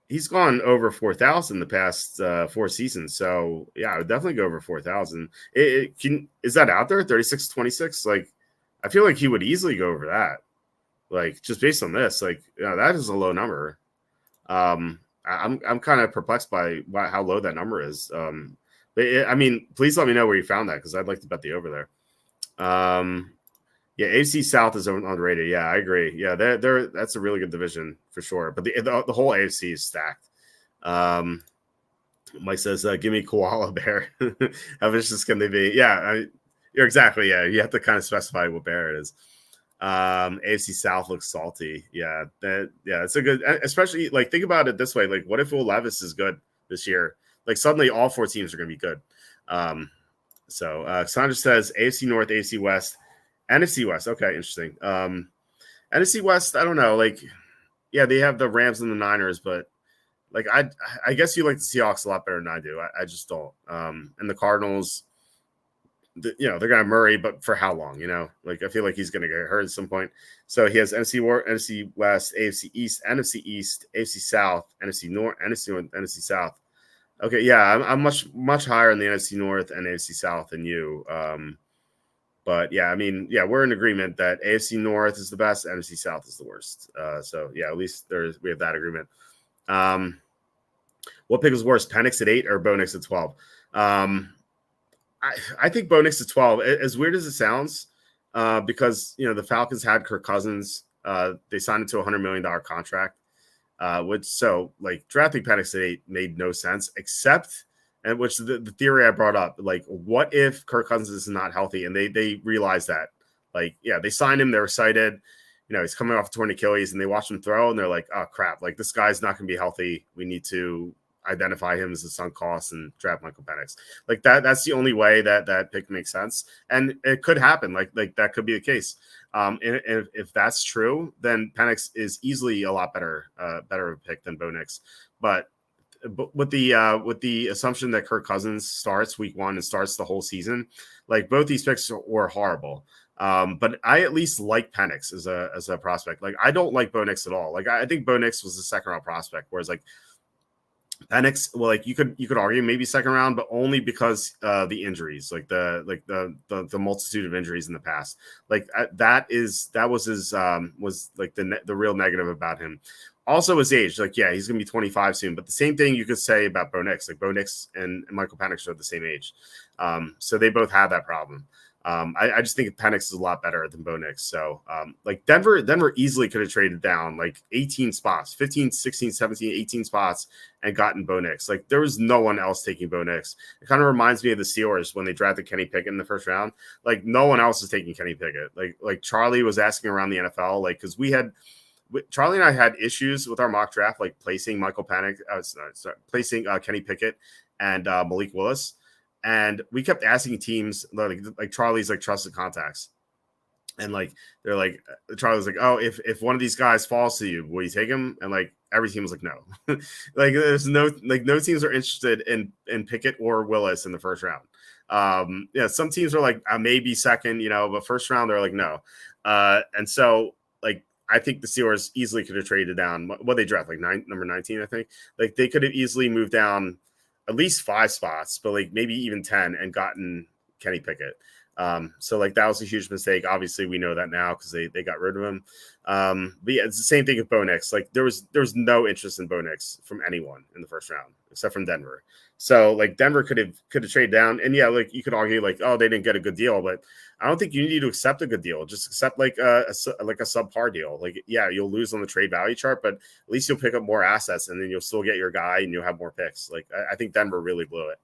he's gone over 4,000 the past 4 seasons. So yeah, I would definitely go over 4,000. Is that out there? 36.26. Like, I feel like he would easily go over that. Like, just based on this, that is a low number. I'm kind of perplexed by how low that number is. Please let me know where you found that, because I'd like to bet the over there. AFC South is underrated. Yeah, I agree. Yeah, that's a really good division for sure. But the whole AFC is stacked. Mike says, "Give me koala bear." How vicious can they be? Yeah, you're exactly. Yeah, you have to kind of specify what bear it is. AFC South looks salty. Yeah, it's a good, especially like think about it this way. Like, what if Will Levis is good this year? Like, suddenly all 4 teams are going to be good. Sandra says AFC North, AFC West, NFC West. Okay, interesting. NFC West, I don't know. Like, yeah, they have the Rams and the Niners, but like I guess you like the Seahawks a lot better than I do. I just don't. And the Cardinals, they're going to have Murray, but for how long? Like, I feel like he's going to get hurt at some point. So he has NFC West, AFC East, NFC East, AFC South, NFC North, NFC South. Okay, yeah, I'm much higher in the NFC North and AFC South than you. But yeah, I mean, yeah, we're in agreement that AFC North is the best, NFC South is the worst. So yeah, at least we have that agreement. What pick is worse, Penix at 8 or Bo Nix at 12? I think Bo Nix at 12. As weird as it sounds, because the Falcons had Kirk Cousins. They signed him to a $100 million contract. Drafting Penix at 8 made no sense, except, and which the theory I brought up, like, what if Kirk Cousins is not healthy? And they realized that, they signed him, they're excited, he's coming off a torn Achilles, and they watch him throw, and they're like, oh crap, like, this guy's not going to be healthy. We need to identify him as a sunk cost and draft Michael Penix. Like, that's the only way that pick makes sense, and it could happen. Like that could be the case. If that's true, then Penix is easily a lot better of a pick than Bo Nix. But with the assumption that Kirk Cousins starts week 1 and starts the whole season, like, both these picks were horrible. But I at least like Penix as a prospect. Like, I don't like Bo Nix at all. Like, I think Bo Nix was a 2nd round prospect, whereas like Penix, well, like, you could argue maybe 2nd round, but only because the injuries, like the multitude of injuries in the past, like that was his was like the real negative about him. Also, his age, like, yeah, he's gonna be 25 soon, but the same thing you could say about Bo Nix. Like, Bo Nix and Michael Penix are the same age. So they both have that problem. I just think Penix is a lot better than Bo Nix. So like Denver easily could have traded down like 18 spots, 15, 16, 17, 18 spots and gotten Bo Nix. Like there was no one else taking Bo Nix. It kind of reminds me of the Steelers when they drafted Kenny Pickett in the first round. Like no one else is taking Kenny Pickett. Like Charlie was asking around the NFL, like, because Charlie and I had issues with our mock draft, like placing Michael Penix, placing Kenny Pickett and Malik Willis. And we kept asking teams, like Charlie's like trusted contacts. And like they're like Charlie's like, oh, if one of these guys falls to you, will you take him? And like every team was like, no. Like there's no teams are interested in Pickett or Willis in the first round. Yeah, some teams are like maybe second, but first round they're like no. And so like I think the Steelers easily could have traded down. What they draft, like number 19, I think. Like they could have easily moved down at least 5 spots, but like maybe even 10 and gotten Kenny Pickett. So like that was a huge mistake. Obviously, we know that now because they got rid of him. But yeah, it's the same thing with Bo Nix. Like there was no interest in Bo Nix from anyone in the first round except from Denver. So like Denver could have traded down, and yeah, like you could argue like, oh, they didn't get a good deal, but I don't think you need to accept a good deal. Just accept like a subpar deal. Like yeah, you'll lose on the trade value chart, but at least you'll pick up more assets, and then you'll still get your guy, and you'll have more picks. Like I think Denver really blew it.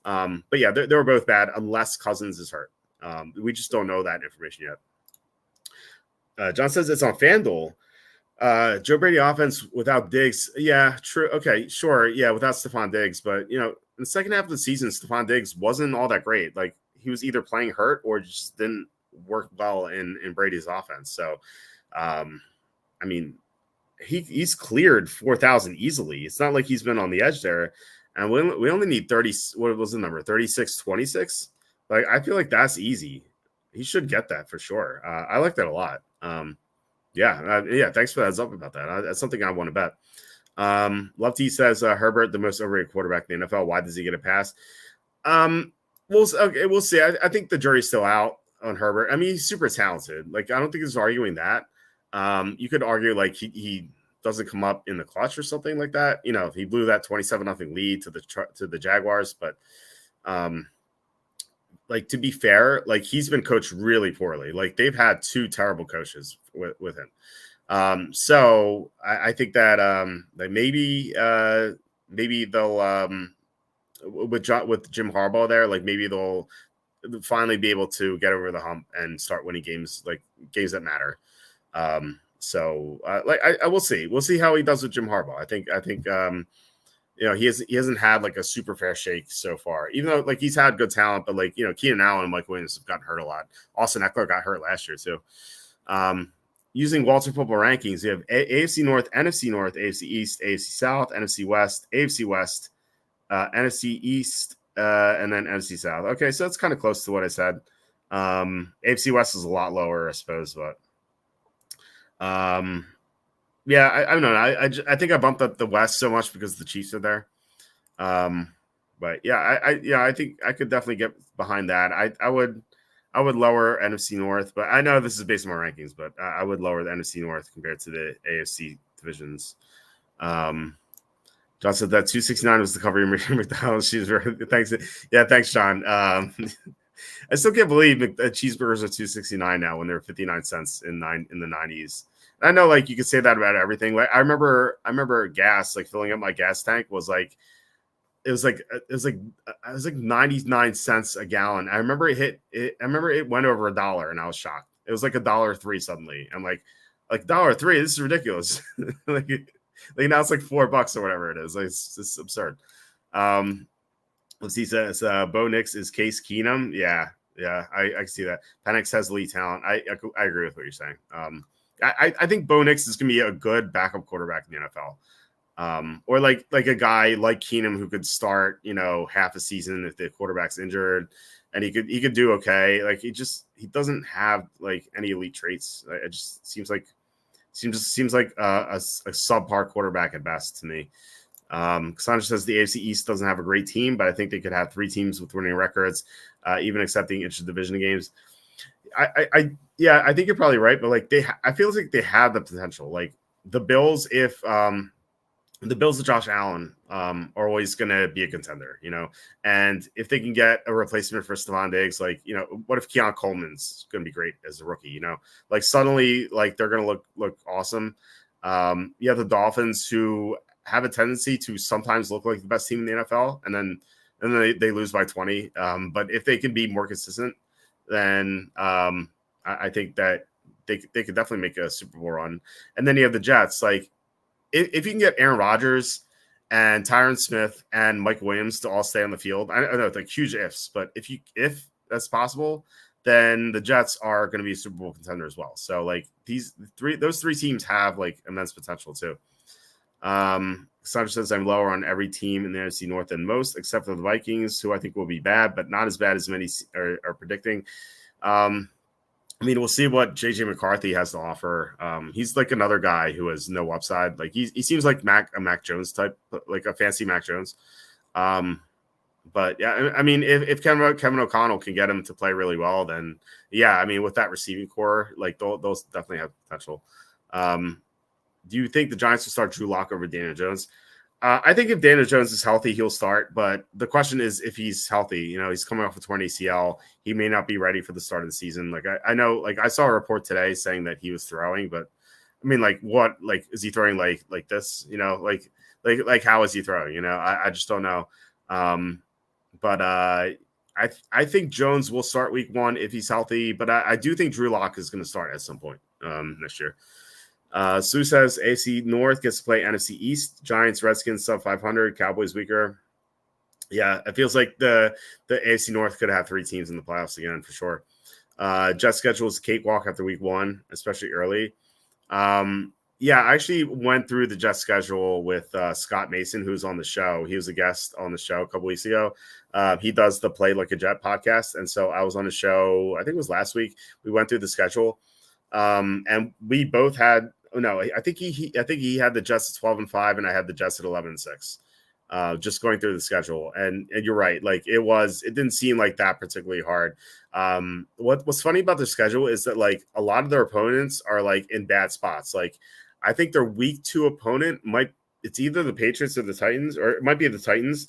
But yeah, they were both bad unless Cousins is hurt. We just don't know that information yet. John says it's on FanDuel. Joe Brady offense without Diggs. Yeah, true. Okay, sure. Yeah, without Stephon Diggs. But, in the second half of the season, Stephon Diggs wasn't all that great. Like, he was either playing hurt or just didn't work well in Brady's offense. So, I mean, he's cleared 4,000 easily. It's not like he's been on the edge there. And we only need 30. What was the number? 36, 26? Like, I feel like that's easy. He should get that for sure. I like that a lot. Yeah. Thanks for the heads up about that. That's something I want to bet. Love T says Herbert, the most overrated quarterback in the NFL. Why does he get a pass? We'll see. I think the jury's still out on Herbert. I mean, he's super talented. Like, I don't think he's arguing that. You could argue like he doesn't come up in the clutch or something like that. He blew that 27-0 lead to the Jaguars, but like, to be fair, like he's been coached really poorly. Like they've had 2 terrible coaches with him. So I think that maybe they'll with Jim Harbaugh there, like maybe they'll finally be able to get over the hump and start winning games, like games that matter. So I will see. We'll see how he does with Jim Harbaugh. I think he hasn't had like a super fair shake so far, even though like he's had good talent, but like, Keenan Allen and Mike Williams have gotten hurt a lot. Austin Eckler got hurt last year too. Using Walter Football rankings, you have AFC North, NFC North, AFC East, AFC South, NFC West, AFC West, NFC East, and then NFC South. Okay, so it's kind of close to what I said. AFC West is a lot lower, I suppose, but yeah, I don't know. I think I bumped up the West so much because the Chiefs are there. But yeah, I think I could definitely get behind that. I would lower NFC North, but I know this is based on my rankings, but I would lower the NFC North compared to the AFC divisions. John said that 269 was the cover of McDonald's cheeseburger. Thanks. Yeah, thanks, John. I still can't believe cheeseburgers are 269 now when they were 59 cents in the 90s. I know, like, you could say that about everything. Like, I remember gas, like filling up my gas tank was like, it was like 99 cents a gallon. I remember it went over $1 and I was shocked. It was like $1.03 suddenly. I'm like $1.03, this is ridiculous. like now it's like $4 or whatever it is. Like, it's absurd. Let's see, says Bo Nix is Case Keenum. Yeah, I can see that. Penix has elite talent. I agree with what you're saying. I think Bo Nix is going to be a good backup quarterback in the NFL. Or like a guy like Keenum who could start, half a season if the quarterback's injured, and he could do okay. Like he doesn't have like any elite traits. It just seems like a subpar quarterback at best to me. Cassandra says the AFC East doesn't have a great team, but I think they could have 3 teams with winning records, even accepting inter-division games. I think you're probably right, but like I feel like they have the potential. Like the Bills, if the Bills of Josh Allen are always going to be a contender, and if they can get a replacement for Stephon Diggs, like, what if Keon Coleman's going to be great as a rookie, like suddenly, like they're going to look awesome. You have the Dolphins, who have a tendency to sometimes look like the best team in the NFL, and then they lose by 20. But if they can be more consistent, then I think that they could definitely make a Super Bowl run. And then you have the Jets, like, if you can get Aaron Rodgers and Tyron Smith and Mike Williams to all stay on the field, I know it's like huge ifs, but if that's possible, then the Jets are going to be a Super Bowl contender as well. So like those three teams have like immense potential too. Sandra says I'm lower on every team in the NFC North than most, except for the Vikings, who I think will be bad, but not as bad as many are predicting. I mean, we'll see what JJ McCarthy has to offer. He's like another guy who has no upside. Like he seems like a Mac Jones type, like a fancy Mac Jones. But yeah, I mean, if Kevin O'Connell can get him to play really well, then yeah, I mean, with that receiving core, like those definitely have potential. Do you think the Giants will start Drew Lock over Daniel Jones? I think if Daniel Jones is healthy, he'll start. But the question is if he's healthy. He's coming off a torn ACL. He may not be ready for the start of the season. Like I know, like I saw a report today saying that he was throwing, but I mean, like what? Like is he throwing like this? Like how is he throwing? I just don't know. But I think Jones will start week 1 if he's healthy. But I do think Drew Lock is going to start at some point next year. Sue says AFC North gets to play NFC East. Giants, Redskins, sub 500. Cowboys weaker. Yeah, it feels like the AFC North could have 3 teams in the playoffs again for sure. Jets schedule is cakewalk after week 1, especially early. Yeah, I actually went through the Jets schedule with Scott Mason, who's on the show. He was a guest on the show a couple weeks ago. He does the Play Like a Jet podcast. And so I was on the show, I think it was last week. We went through the schedule. And we both had, I think he had the Jets at 12-5, and I had the Jets at 11-6. Just going through the schedule, and you're right. Like it didn't seem like that particularly hard. What's funny about their schedule is that like a lot of their opponents are like in bad spots. Like I think their week 2 opponent it's either the Patriots or the Titans, or it might be the Titans.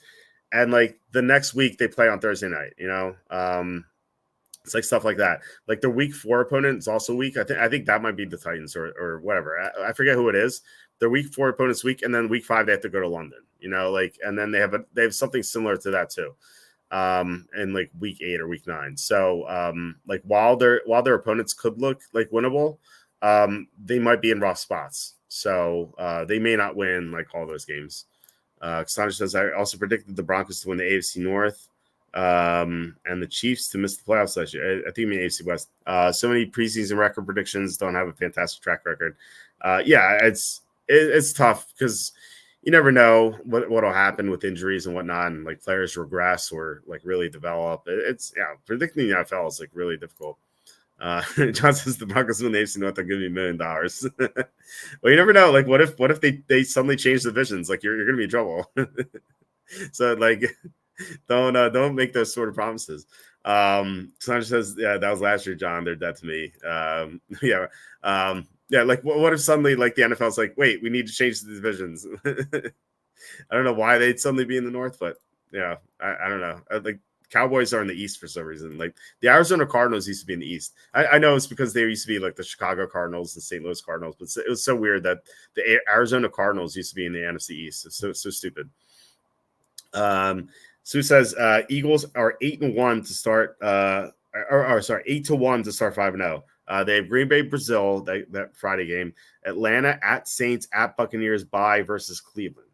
And like the next week they play on Thursday night, it's like stuff like that. Like their week 4 opponent is also weak. I think that might be the Titans or whatever. I forget who it is. Their week 4 opponent's weak, and then week 5 they have to go to London. And then they have something similar to that too. In like week 8 or week 9. So like while their opponents could look like winnable, they might be in rough spots. So they may not win like all those games. Cassandra says I also predicted the Broncos to win the AFC North. And the Chiefs to miss the playoffs last year. I think you mean AFC West. So many preseason record predictions don't have a fantastic track record. Yeah, it's tough because you never know what'll happen with injuries and whatnot, and like players regress or like really develop. Predicting the NFL is like really difficult. John says the Broncos win the AFC North, they'll give you $1 million. Well, you never know. Like, what if they suddenly change divisions? Like, you're gonna be in trouble. So like. Don't make those sort of promises. Sandra says, yeah, that was last year, John. They're dead to me. Yeah. Like, what if suddenly, like, the NFL's like, wait, we need to change the divisions? I don't know why they'd suddenly be in the North, but yeah, I don't know. Like, Cowboys are in the East for some reason. Like, the Arizona Cardinals used to be in the East. I know it's because they used to be like the Chicago Cardinals, the St. Louis Cardinals, but it was so weird that the Arizona Cardinals used to be in the NFC East. It's so stupid. Sue says Eagles are 8-1 to start. 8-1 to start 5-0. They have Green Bay, Brazil that Friday game. Atlanta at Saints at Buccaneers bye versus Cleveland.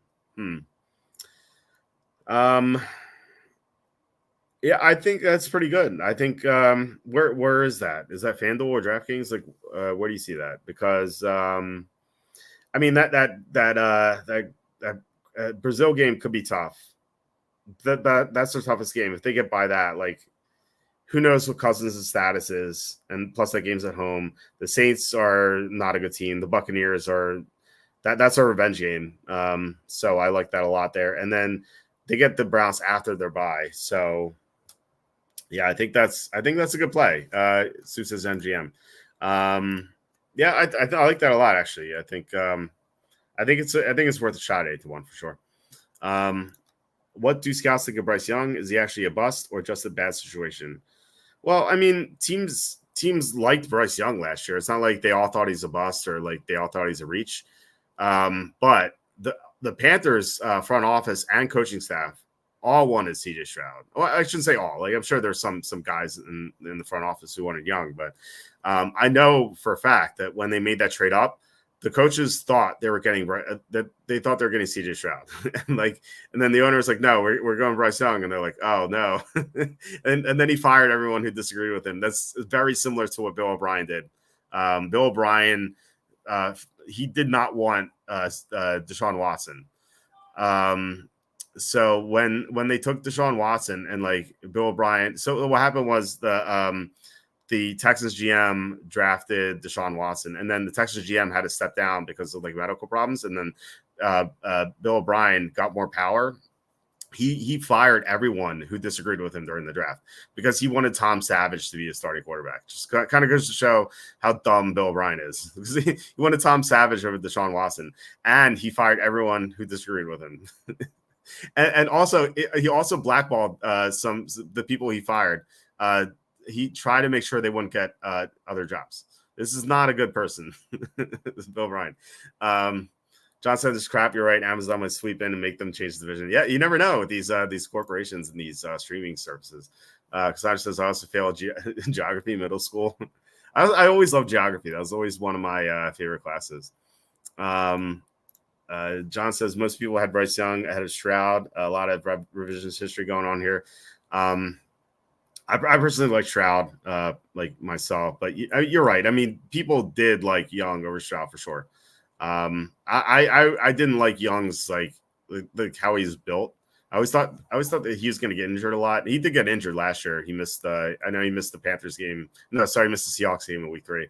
Yeah, I think that's pretty good. I think where is that? Is that FanDuel or DraftKings? Like, where do you see that? Because I mean that Brazil game could be tough. That's their toughest game. If they get by that, like, who knows what Cousins' status is? And plus, that game's at home. The Saints are not a good team. The Buccaneers are that's a revenge game. So I like that a lot there. And then they get the Browns after their bye. So yeah, I think that's a good play. Sue says MGM. Yeah, I like that a lot actually. I think I think it's worth a shot 8-1 for sure. What do scouts think of Bryce Young? Is he actually a bust or just a bad situation? Well, I mean, teams liked Bryce Young last year. It's not like they all thought he's a bust or like they all thought he's a reach. But the Panthers front office and coaching staff all wanted CJ Stroud. Well, I shouldn't say all. Like I'm sure there's some guys in the front office who wanted Young, but I know for a fact that when they made that trade up, the coaches thought they were getting that they thought they were getting CJ Stroud, and then the owner was like, "No, we're going Bryce Young," and they're like, "Oh no," and then he fired everyone who disagreed with him. That's very similar to what Bill O'Brien did. Bill O'Brien, he did not want Deshaun Watson. So when they took Deshaun Watson and like Bill O'Brien, so what happened was the Texans GM drafted Deshaun Watson, and then the Texans GM had to step down because of like medical problems. And then Bill O'Brien got more power. He fired everyone who disagreed with him during the draft because he wanted Tom Savage to be a starting quarterback. Just kind of goes to show how dumb Bill O'Brien is. Because he wanted Tom Savage over Deshaun Watson, and he fired everyone who disagreed with him. and also, he also blackballed the people he fired. He tried to make sure they wouldn't get other jobs. This is not a good person. This is Bill O'Brien. John said this crap. You're right. Amazon might sweep in and make them change the division. Yeah, you never know with these corporations and these streaming services. Cassandra says I also failed geography middle school. I always loved geography. That was always one of my favorite classes. John says most people had Bryce Young ahead of Stroud. A lot of revisionist history going on here. I personally like Stroud, like myself, but you're right. I mean, people did like Young over Stroud for sure. I didn't like Young's like how he's built. I always thought that he was going to get injured a lot. He did get injured last year. He missed I know he missed the Panthers game. No, sorry, he missed the Seahawks game in week 3.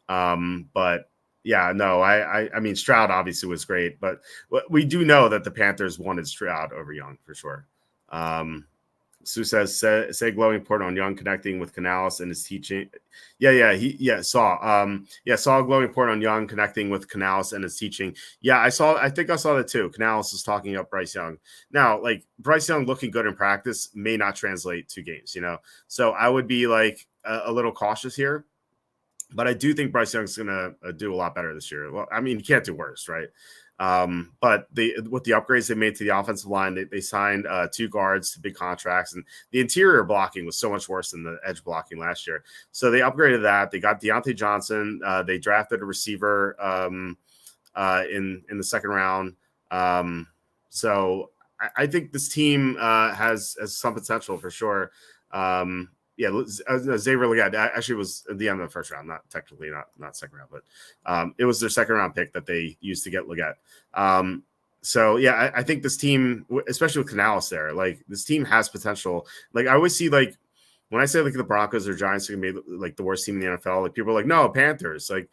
But yeah, no, I mean Stroud obviously was great, but we do know that the Panthers wanted Stroud over Young for sure. Sue says, say glowing report on Young connecting with Canales and his teaching. Saw a glowing report on Young connecting with Canales and his teaching. Yeah, I think I saw that too. Canales is talking up Bryce Young. Now, like Bryce Young looking good in practice may not translate to games, So I would be like a little cautious here. But I do think Bryce Young's going to do a lot better this year. Well, I mean, he can't do worse, right? But with the upgrades they made to the offensive line, they signed 2 guards to big contracts, and the interior blocking was so much worse than the edge blocking last year. So they upgraded that. They got Deontay Johnson. They drafted a receiver in the second round. So I think this team has some potential for sure. Xavier Legette actually was at the end of the first round, not technically not second round, but it was their second round pick that they used to get Legette. I think this team, especially with Canales there, like this team has potential. Like I always see, like when I say like the Broncos or Giants are gonna be like the worst team in the NFL, like people are like, no, Panthers. Like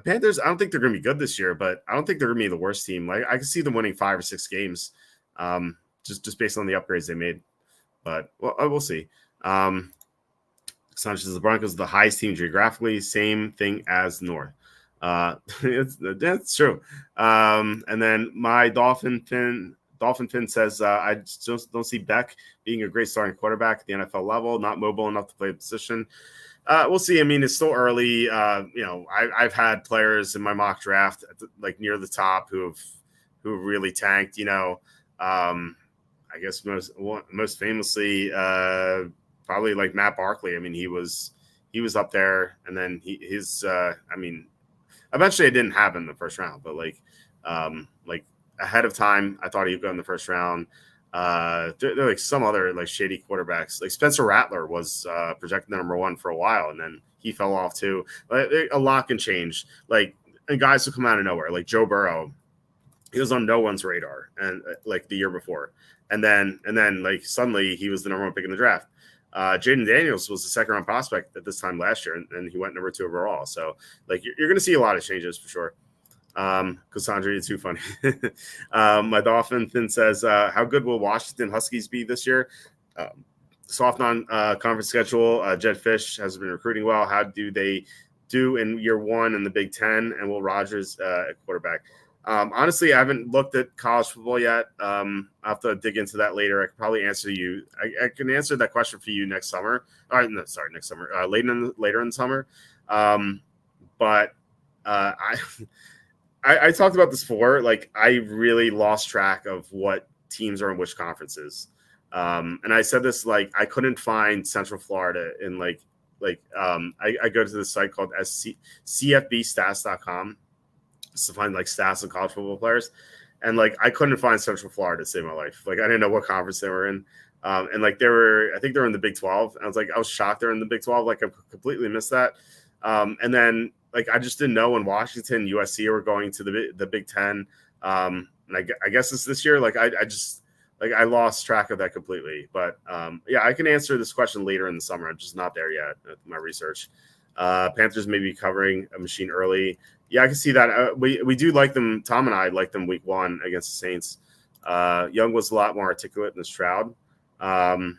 Panthers, I don't think they're gonna be good this year, but I don't think they're gonna be the worst team. Like I can see them winning 5 or 6 games, just based on the upgrades they made. But we'll see. Sanchez, the Broncos, the highest team geographically, same thing as North. That's true. And then my Dolphin Finn says, I just don't see Beck being a great starting quarterback at the NFL level, not mobile enough to play the position. We'll see. I mean, it's still early. I've had players in my mock draft like near the top who really tanked. I guess most famously, probably like Matt Barkley. I mean, he was up there, and then eventually it didn't happen in the first round, but like ahead of time, I thought he'd go in the first round. There are like some other like shady quarterbacks. Like Spencer Rattler was projected number 1 for a while, and then he fell off too. But a lot can change. Like, and guys will come out of nowhere. Like Joe Burrow, he was on no one's radar, and like the year before, and then like suddenly he was the number 1 pick in the draft. Jaden Daniels was the second round prospect at this time last year, and he went number 2 overall. So like you're going to see a lot of changes for sure. Cassandra, you're too funny. My Dolphin Finn says, how good will Washington Huskies be this year? Soft non-conference schedule. Jed Fish has been recruiting well. How do they do in year 1 in the Big Ten? And Will Rogers at quarterback? Honestly, I haven't looked at college football yet. I'll have to dig into that later. I can probably answer you. I can answer that question for you next summer. No, sorry, next summer. Later in the summer. But I I talked about this before. Like, I really lost track of what teams are in which conferences. And I said this, like, I couldn't find Central Florida in I go to this site called CFBstats.com to find like stats of college football players. And like, I couldn't find Central Florida to save my life. Like, I didn't know what conference they were in. And like, I think they were in the Big 12. And I was shocked they're in the Big 12. Like, I completely missed that. And then like, I just didn't know when Washington, USC were going to the Big 10. And I guess it's this year. Like, I just, like, I lost track of that completely. But yeah, I can answer this question later in the summer. I'm just not there yet at my research. Panthers may be covering a machine early. Yeah, I can see that. We do like them. Tom and I like them week 1 against the Saints. Young was a lot more articulate than Stroud. Is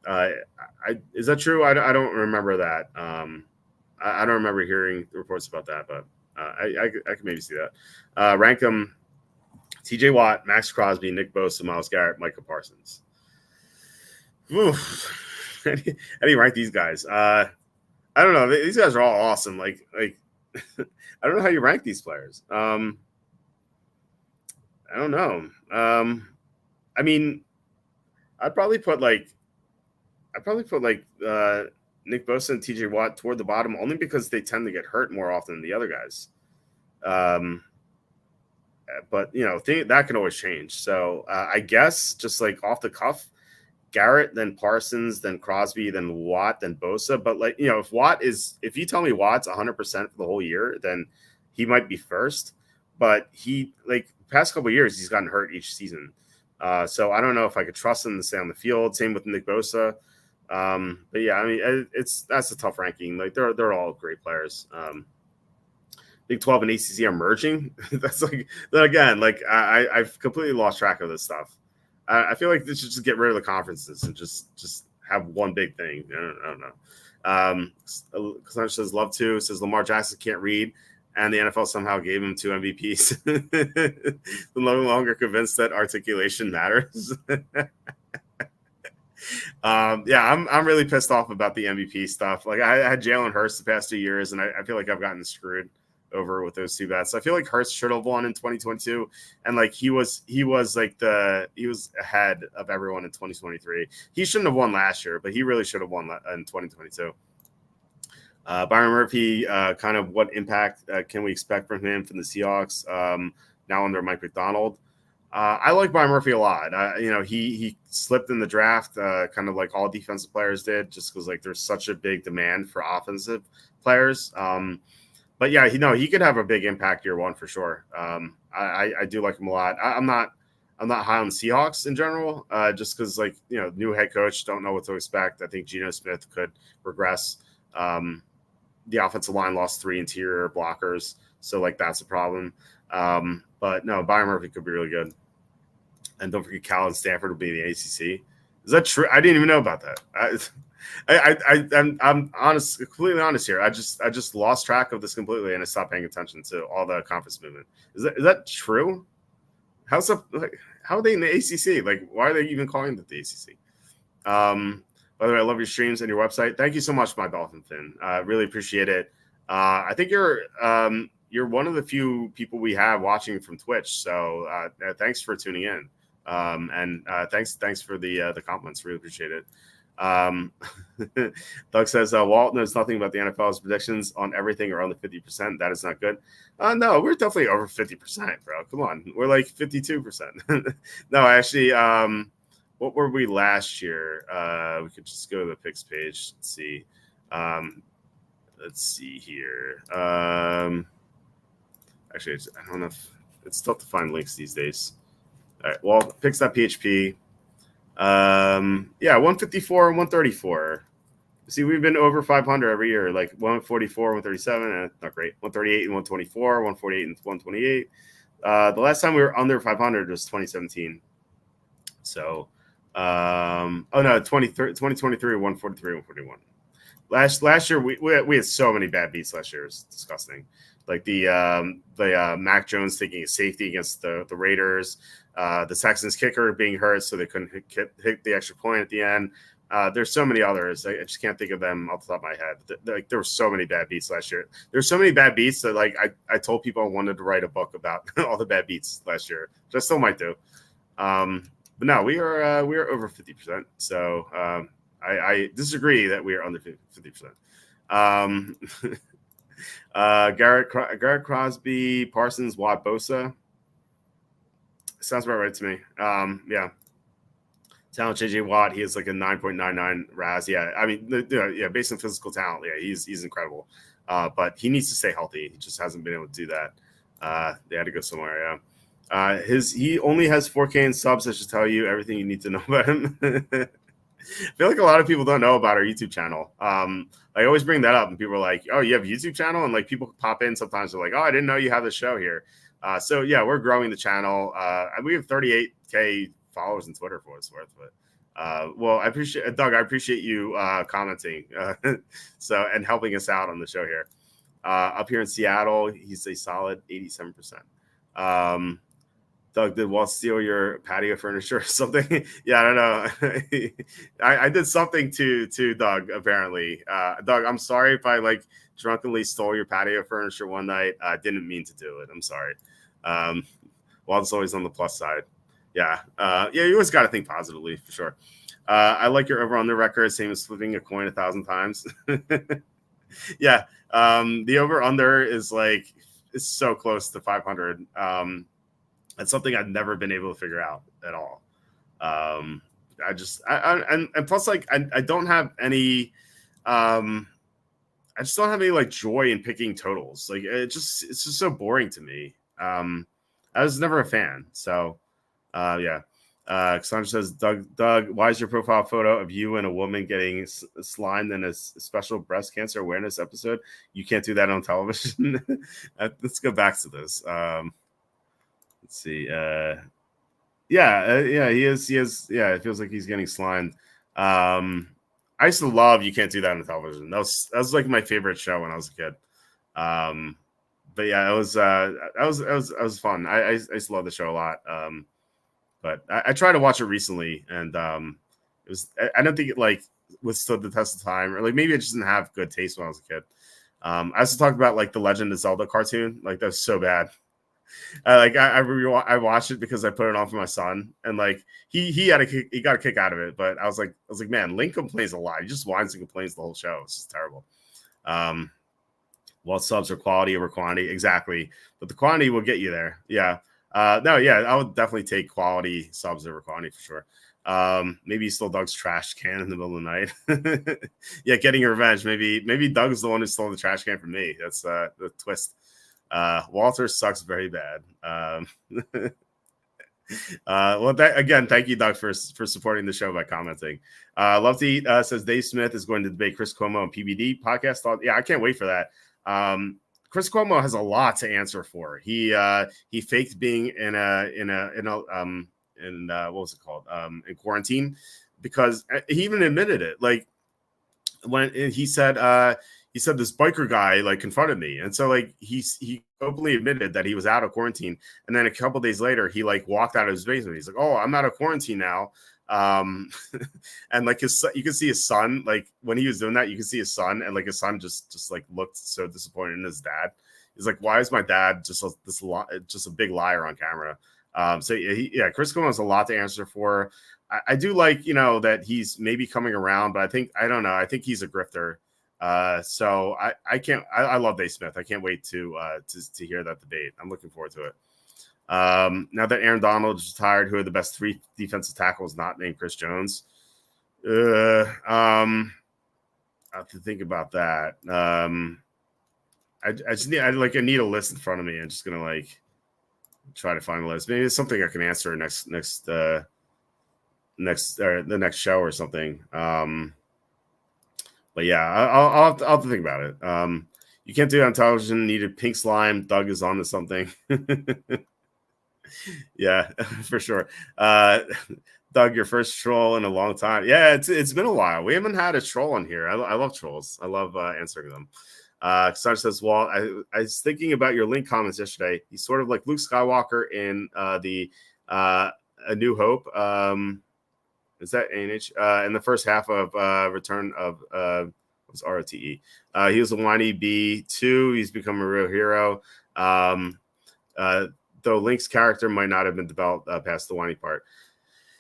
that true? I don't remember that. I don't remember hearing reports about that, but I can maybe see that. Rank them: TJ Watt, Max Crosby, Nick Bosa, Myles Garrett, Micah Parsons. Oof. How do you rank these guys? I don't know. These guys are all awesome. Like I don't know how you rank these players. I don't know. I mean, I'd probably put Nick Bosa and TJ Watt toward the bottom, only because they tend to get hurt more often than the other guys. But that can always change. So I guess just like off the cuff, Garrett, then Parsons, then Crosby, then Watt, then Bosa. But like, if you tell me Watt's 100% for the whole year, then he might be first. But he, like, past couple of years, he's gotten hurt each season. So I don't know if I could trust him to stay on the field. Same with Nick Bosa. But yeah, I mean, that's a tough ranking. Like, they're all great players. Big 12 and ACC are merging. That's like, then again, like, I've completely lost track of this stuff. I feel like they should just get rid of the conferences and just have one big thing. I don't know. Cassandra says, love to. Says Lamar Jackson can't read, and the NFL somehow gave him 2 MVPs. I'm no longer convinced that articulation matters. Yeah, I'm really pissed off about the MVP stuff. Like, I had Jalen Hurts the past 2 years, and I feel like I've gotten screwed over with those 2 bets. So I feel like Hurts should have won in 2022, and like he was ahead of everyone in 2023. He shouldn't have won last year, but he really should have won in 2022. Byron Murphy, kind of what impact can we expect from him from the Seahawks now under Mike Macdonald? I like Byron Murphy a lot. He slipped in the draft, kind of like all defensive players did, just because like there's such a big demand for offensive players. But yeah, he could have a big impact year 1 for sure. I do like him a lot. I'm not high on Seahawks in general, just because like new head coach, don't know what to expect. I think Geno Smith could regress. The offensive line lost 3 interior blockers, so like that's a problem. But no, Byron Murphy could be really good. And don't forget, Cal and Stanford will be in the ACC. Is that true? I didn't even know about that. I'm honest, completely honest here. I just lost track of this completely, and I stopped paying attention to all the conference movement. Is that true? How are they in the ACC? Like, why are they even calling it the ACC? By the way, I love your streams and your website. Thank you so much, my Dolphin fan. I really appreciate it. I think you're one of the few people we have watching from Twitch. So thanks for tuning in. And thanks for the compliments. Really appreciate it. Doug says Walt knows nothing about the NFL's predictions on everything around the 50%. That is not good. No, we're definitely over 50%, bro. Come on, we're like 52%. No, actually, what were we last year? We could just go to the picks page. Let's see. Let's see here. Actually, I don't know if it's tough to find links these days. All right. Well, picks.php. Yeah, 154 and 134. See, we've been over 500 every year, like 144, 137, not great. 138 and 124, 148 and 128. The last time we were under 500 was 2017. So, 2023, 143, 141. Last year we had so many bad beats last year. It was disgusting. like the Mac Jones taking a safety against the Raiders, the Texans kicker being hurt, so they couldn't hit the extra point at the end. There's so many others. I just can't think of them off the top of my head. Like there were so many bad beats last year. There's so many bad beats that like I told people I wanted to write a book about all the bad beats last year, which I still might do. But no, we are over 50%. So I disagree that we are under 50%. Garrett Crosby, Parsons, Watt, Bosa. Sounds about right to me. Yeah. Talent, JJ Watt, he has like a 9.99 RAS. Yeah, I mean, yeah, based on physical talent, yeah, he's incredible. But he needs to stay healthy. He just hasn't been able to do that. They had to go somewhere. Yeah. He only has 4K in subs. That should tell you everything you need to know about him. I feel like a lot of people don't know about our YouTube channel. I always bring that up, and people are like, "Oh, you have a YouTube channel?" And like people pop in sometimes. They're like, "Oh, I didn't know you have the show here." So yeah, we're growing the channel. We have 38K followers on Twitter for what it's worth. But well, I appreciate Doug. I appreciate you commenting, so and helping us out on the show here. Up here in Seattle, he's a solid 87%. Doug, did Walt steal your patio furniture or something? Yeah, I don't know. I did something to Doug, apparently. Doug, I'm sorry if I like drunkenly stole your patio furniture one night. I didn't mean to do it. I'm sorry. Walt's always on the plus side. Yeah. You always got to think positively, for sure. I like your over-under record, same as flipping a coin 1,000 times. Yeah. The over-under is like, it's so close to 500. It's something I've never been able to figure out at all. And plus, like, I don't have any, I just don't have any like joy in picking totals. Like, it's just so boring to me. I was never a fan. So, yeah. Cassandra says, Doug, why is your profile photo of you and a woman getting slimed in a special breast cancer awareness episode? You can't do that on television. Let's go back to this. Let's see. He is. Yeah, it feels like he's getting slimed. I used to love You Can't Do That on television. That was like my favorite show when I was a kid. But yeah, it was fun. I used to love the show a lot. But I tried to watch it recently, and it was. I don't think it like withstood the test of time, or like maybe I just didn't have good taste when I was a kid. I also talked about like the Legend of Zelda cartoon. Like that was so bad. I watched it because I put it on for my son, and like he got a kick out of it. But I was like, man, Link complains a lot. He just whines and complains the whole show. It's just terrible. Well, subs are quality over quantity, exactly. But the quantity will get you there. Yeah. I would definitely take quality subs over quantity for sure. Maybe he stole Doug's trash can in the middle of the night. Yeah, getting revenge. Maybe Doug's the one who stole the trash can from me. That's the twist. Walter sucks very bad. Again, thank you, Doug, for supporting the show by commenting. Love to Eat says Dave Smith is going to debate Chris Cuomo on PBD podcast. Yeah, I can't wait for that. Chris Cuomo has a lot to answer for. He faked being in what was it called? In quarantine, because he even admitted it. Like when he said this biker guy like confronted me, and so like he openly admitted that he was out of quarantine, and then a couple of days later he like walked out of his basement. He's like, "Oh, I'm out of quarantine now." And like you can see his son, like when he was doing that, you can see his son, and like his son just like looked so disappointed in his dad. He's like, "Why is my dad just a big liar on camera?" Chris Cuomo has a lot to answer for. I do like, that he's maybe coming around, but I don't know. I think he's a grifter. So I love Dave Smith. I can't wait to hear that debate. I'm looking forward to it. Now that Aaron Donald is retired, who are the best 3 defensive tackles not named Chris Jones? I have to think about that. I need a list in front of me. I'm just gonna like try to find a list. Maybe it's something I can answer the next show or something. But yeah, I'll have to think about it. You can't do it on television. Needed pink slime. Doug is on to something. Yeah, for sure. Doug, your first troll in a long time. Yeah, it's been a while. We haven't had a troll on here. I love trolls. I love answering them. Cassandra says, well, I was thinking about your Link comments yesterday. He's sort of like Luke Skywalker in the A New Hope. Is that ANH? In the first half of Return of was ROTE. He was a whiny B2. He's become a real hero. Though Link's character might not have been developed past the whiny part.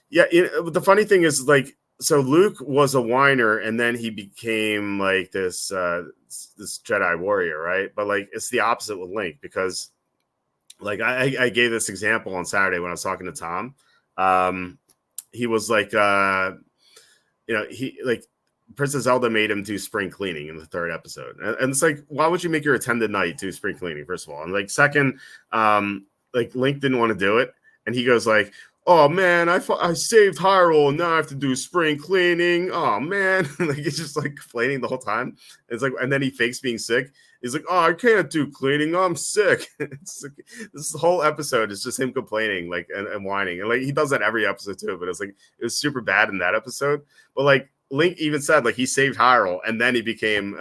Yeah, the funny thing is, like, so Luke was a whiner, and then he became like this Jedi warrior, right? But like, it's the opposite with Link, because like I gave this example on Saturday when I was talking to Tom. He was like, he like Princess Zelda made him do spring cleaning in the third episode, and it's like, why would you make your attendant knight do spring cleaning? First of all, and like second, like Link didn't want to do it, and he goes like, oh man, I saved Hyrule, and now I have to do spring cleaning. Oh man, like he's just like complaining the whole time. It's like, and then he fakes being sick. He's like, oh, I can't do cleaning, I'm sick. It's like, this whole episode is just him complaining, like and whining, and like he does that every episode too. But it's like, it was super bad in that episode. But like Link even said, like, he saved Hyrule, and then he became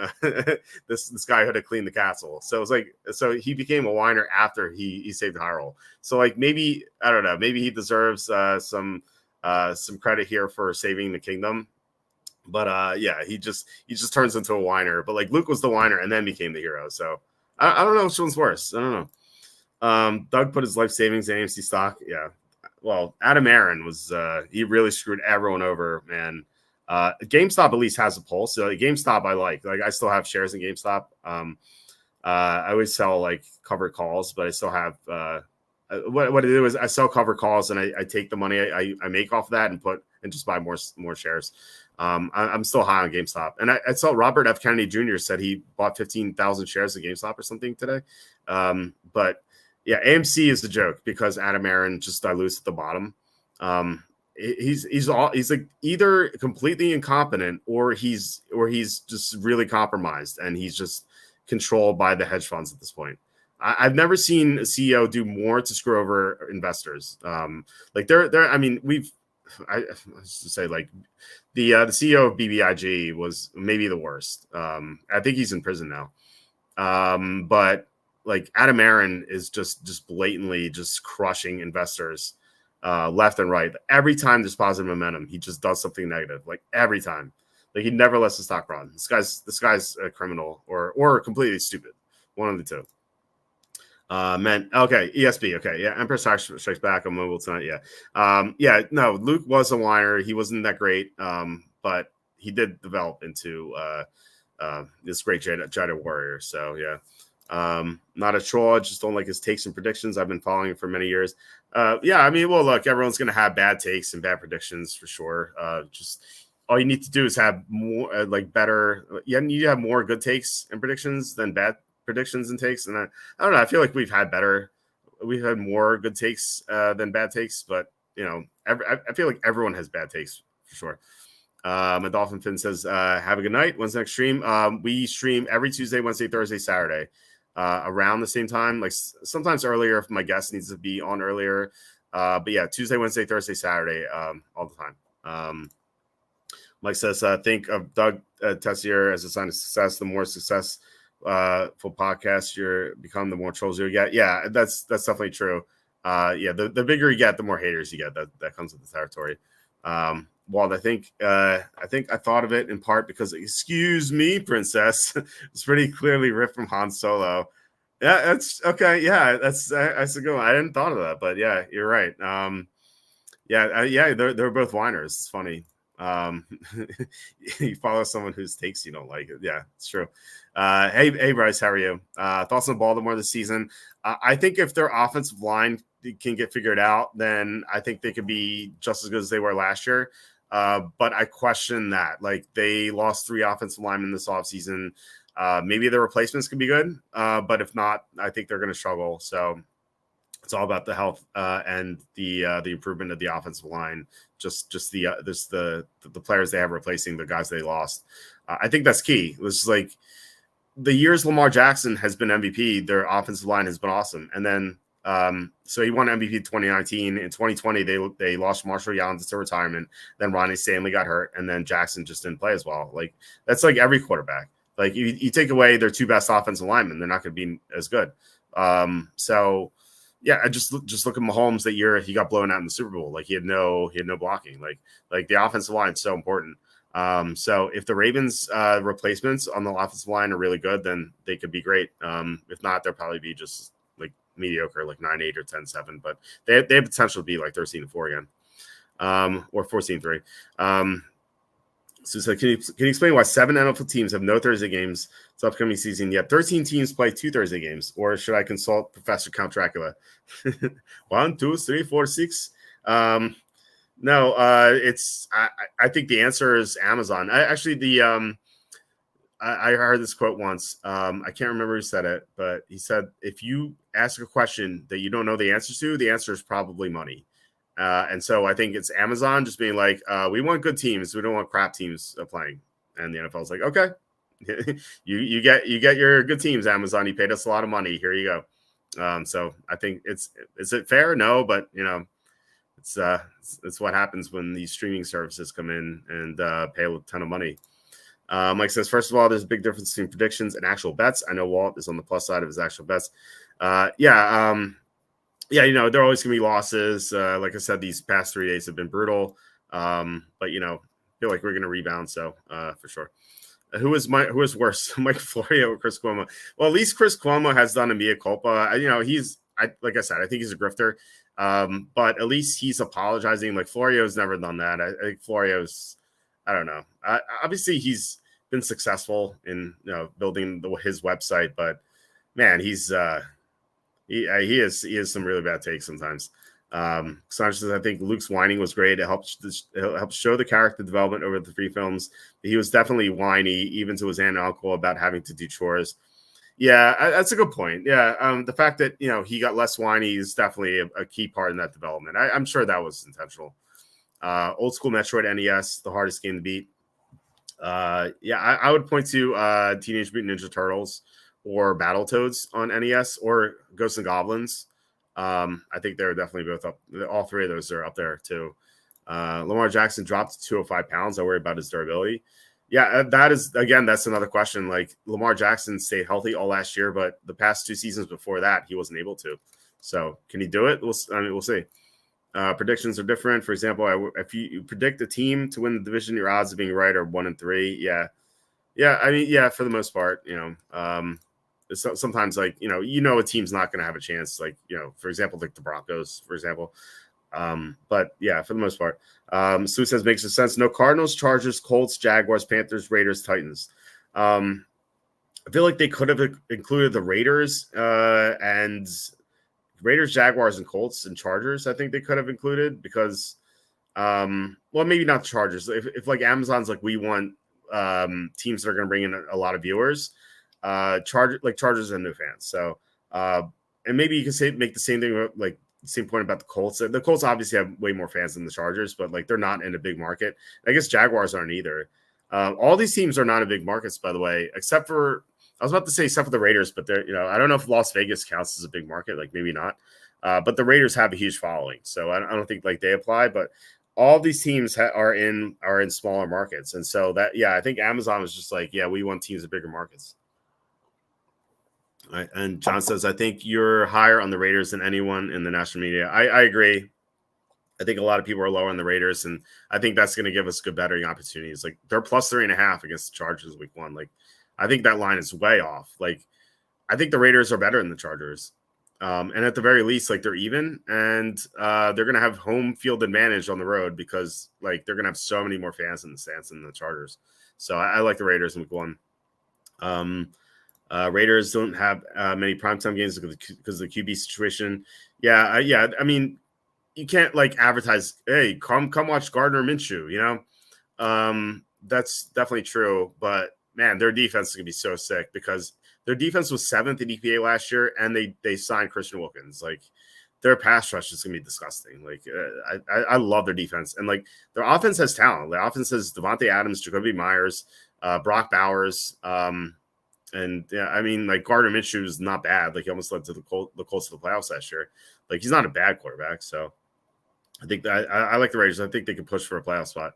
this guy who had to clean the castle. So it was like, so he became a whiner after he saved Hyrule. So like, maybe, I don't know, maybe he deserves some credit here for saving the kingdom. But yeah, he just turns into a whiner. But like, Luke was the whiner and then became the hero. So I don't know which one's worse. I don't know. Doug put his life savings in AMC stock. Yeah. Well, Adam Aaron was he really screwed everyone over, man. GameStop at least has a pulse. So like, GameStop I like I still have shares in GameStop. I always sell like covered calls, but I still have what I do is I sell covered calls, and I take the money I make off of that and just buy more shares. I'm still high on GameStop, and I saw Robert F. Kennedy Jr. said he bought 15,000 shares of GameStop or something today. But yeah, AMC is the joke because Adam Aaron just dilutes at the bottom. He's like either completely incompetent or he's just really compromised, and he's just controlled by the hedge funds at this point. I've never seen a CEO do more to screw over investors. Like they're I mean, I should say, like, the CEO of BBIG was maybe the worst. I think he's in prison now. But like Adam Aaron is just blatantly just crushing investors left and right. Every time there's positive momentum, he just does something negative. Like every time, like he never lets the stock run. This guy's a criminal or completely stupid. One of the two. Man, okay, ESB, okay, yeah, Emperor Strikes Back on mobile tonight, yeah. Yeah, no, Luke was a whiner. He wasn't that great, but he did develop into this great Jedi warrior. So yeah, not a troll. I just don't like his takes and predictions. I've been following him for many years. Yeah, I mean, well, look, everyone's gonna have bad takes and bad predictions for sure. Just all you need to do is have more, better. Yeah, you have more good takes and predictions than bad predictions and takes, and I don't know. I feel like we've had more good takes than bad takes, but you know, I feel like everyone has bad takes for sure. My Dolphin Fin says, "Have a good night. When's the next stream?" We stream every Tuesday, Wednesday, Thursday, Saturday, around the same time. Like sometimes earlier if my guest needs to be on earlier. But yeah, Tuesday, Wednesday, Thursday, Saturday, all the time. Mike says, "Think of Doug Tessier as a sign of success. The more success." For podcasts, you become the more trolls you get. Yeah, that's definitely true. Yeah, the bigger you get, the more haters you get. That comes with the territory. Walt, I think I thought of it in part because "Excuse me, Princess" it's pretty clearly ripped from Han Solo. Yeah, that's okay. Yeah, that's a good one. I didn't thought of that, but yeah, you're right. Yeah, they're both whiners. It's funny. You follow someone whose takes you don't like. Yeah, it's true. Hey Bryce, how are you? Thoughts on Baltimore this season? I think if their offensive line can get figured out, then I think they could be just as good as they were last year. But I question that. Like, they lost 3 offensive linemen this offseason. Maybe their replacements can be good, but if not, I think they're going to struggle. So it's all about the health and the improvement of the offensive line. Just the players they have replacing the guys they lost. I think that's key. It was like the years Lamar Jackson has been MVP, their offensive line has been awesome. And then so he won MVP 2019. In 2020, they lost Marshall Yanda to retirement. Then Ronnie Stanley got hurt, and then Jackson just didn't play as well. Like, that's like every quarterback. Like you take away their 2 best offensive linemen, they're not going to be as good. So yeah, I just look at Mahomes that year. He got blown out in the Super Bowl. Like he had no blocking. Like the offensive line is so important. So if the Ravens replacements on the offensive line are really good, then they could be great. If not, they'll probably be just like mediocre, like 9-8 or 10-7. But they have potential to be like 13-4 again, or 14-3. So can you explain why 7 NFL teams have no Thursday games this upcoming season, yet 13 teams play 2 Thursday games? Or should I consult Professor Count Dracula? 1, 2, 3, 4, 6. No, it's I think the answer is Amazon. I heard this quote once. I can't remember who said it, but he said, if you ask a question that you don't know the answer to, the answer is probably money. And so I think it's Amazon just being like, we want good teams. We don't want crap teams playing. And the NFL is like, okay, you get your good teams, Amazon. You paid us a lot of money. Here you go. So I think is it fair? No, but it's what happens when these streaming services come in and pay a ton of money. Mike says, first of all, there's a big difference between predictions and actual bets. I know Walt is on the plus side of his actual bets. Yeah, there are always going to be losses. Like I said, these past 3 days have been brutal. But, I feel like we're going to rebound. So, for sure. Who is worse, Mike Florio or Chris Cuomo? Well, at least Chris Cuomo has done a mea culpa. Like I said, I think he's a grifter. But at least he's apologizing. Like Florio's never done that. I think Florio's, I don't know. Obviously, he's been successful in building his website, but man, he's he has some really bad takes sometimes. Sometimes I think Luke's whining was great. It helped show the character development over the 3 films. He was definitely whiny, even to his aunt and uncle, about having to do chores. Yeah, that's a good point. Yeah, the fact that he got less whiny is definitely a key part in that development. I'm sure that was intentional. Old school Metroid NES, the hardest game to beat. I would point to Teenage Mutant Ninja Turtles or Battletoads on NES or Ghosts and Goblins. I think they're definitely both up. All 3 of those are up there too. Lamar Jackson dropped to 205 pounds. I worry about his durability. Yeah, that's another question. Like Lamar Jackson stayed healthy all last year, but the past 2 seasons before that, he wasn't able to. So can he do it? We'll see. Predictions are different. For example, if you predict a team to win the division, your odds of being right are 1 in 3. Yeah. For the most part, sometimes like a team's not going to have a chance. Like for example, like the Broncos, for example. But yeah, for the most part, Sue says makes sense. No Cardinals, Chargers, Colts, Jaguars, Panthers, Raiders, Titans. I feel like they could have included the Raiders and Raiders, Jaguars, and Colts and Chargers. I think they could have included because, maybe not the Chargers. If like Amazon's like we want teams that are going to bring in a lot of viewers, Chargers and no fans. So and maybe you can make the same thing like same point about the Colts. The Colts obviously have way more fans than the Chargers, but like they're not in a big market. I guess Jaguars aren't either. All these teams are not in big markets, by the way, except for the Raiders, but they're I don't know if Las Vegas counts as a big market, like maybe not. But the Raiders have a huge following, so I don't think like they apply. But all these teams are in smaller markets, and so I think Amazon was just like, we want teams in bigger markets. Right. And John says, I think you're higher on the Raiders than anyone in the national media. I agree. I think a lot of people are lower on the Raiders, and I think that's going to give us good betting opportunities. Like they're plus 3.5 against the Chargers week 1. Like I think that line is way off. Like I think the Raiders are better than the Chargers. And at the very least, like they're even, and they're going to have home field advantage on the road because like they're going to have so many more fans in the stands than the Chargers. So I like the Raiders in week 1. Raiders don't have many primetime games because of the QB situation. I mean, you can't like advertise, hey, come watch Gardner Minshew. That's definitely true. But man, their defense is gonna be so sick because their defense was 7th in EPA last year, and they signed Christian Wilkins. Like their pass rush is gonna be disgusting. Like I love their defense, and like their offense has talent. Their offense has Devontae Adams, Jacoby Myers, Brock Bowers. And I mean, like Gardner Minshew is not bad. Like he almost led to the Colts to the playoffs last year. Like he's not a bad quarterback. So I think that I like the Raiders. I think they can push for a playoff spot.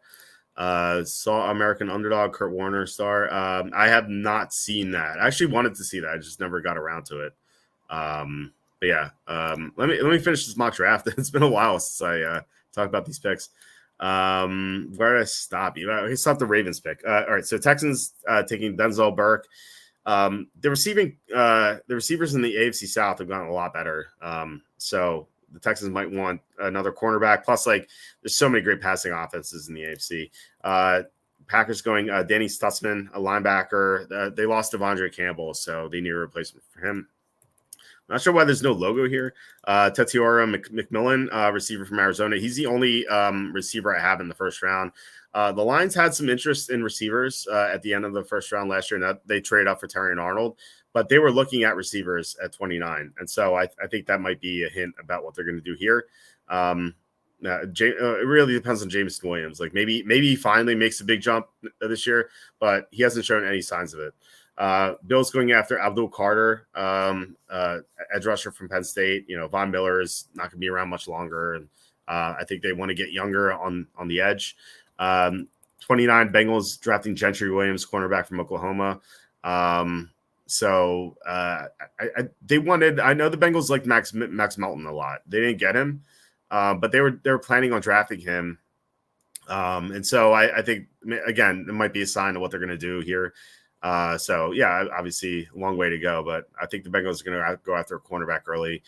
Saw American Underdog, Kurt Warner star. I have not seen that. I actually wanted to see that. I just never got around to it. But yeah, let me finish this mock draft. It's been a while since I talked about these picks. Where did I stop you? I stopped the Ravens pick. All right, so Texans taking Denzel Burke. The receivers in the AFC South have gotten a lot better. So the Texans might want another cornerback. Plus, like, there's so many great passing offenses in the AFC. Packers going Danny Stutzman, a linebacker. They lost Devondre Campbell, so they need a replacement for him. Not sure why there's no logo here. Tetiora McMillan, receiver from Arizona. He's the only receiver I have in the first round. The Lions had some interest in receivers at the end of the first round last year, and they traded up for Terrion Arnold, but they were looking at receivers at 29. And so I think that might be a hint about what they're going to do here. It really depends on Jameson Williams. Like maybe he finally makes a big jump this year, but he hasn't shown any signs of it. Bill's going after Abdul Carter, edge rusher from Penn State. Von Miller is not going to be around much longer, and I think they want to get younger on the edge. 29 Bengals drafting Gentry Williams, cornerback from Oklahoma. They wanted. I know the Bengals liked Max Melton a lot. They didn't get him, but they were planning on drafting him. And so I think again it might be a sign of what they're going to do here. Obviously a long way to go, but I think the Bengals are going to go after a cornerback early.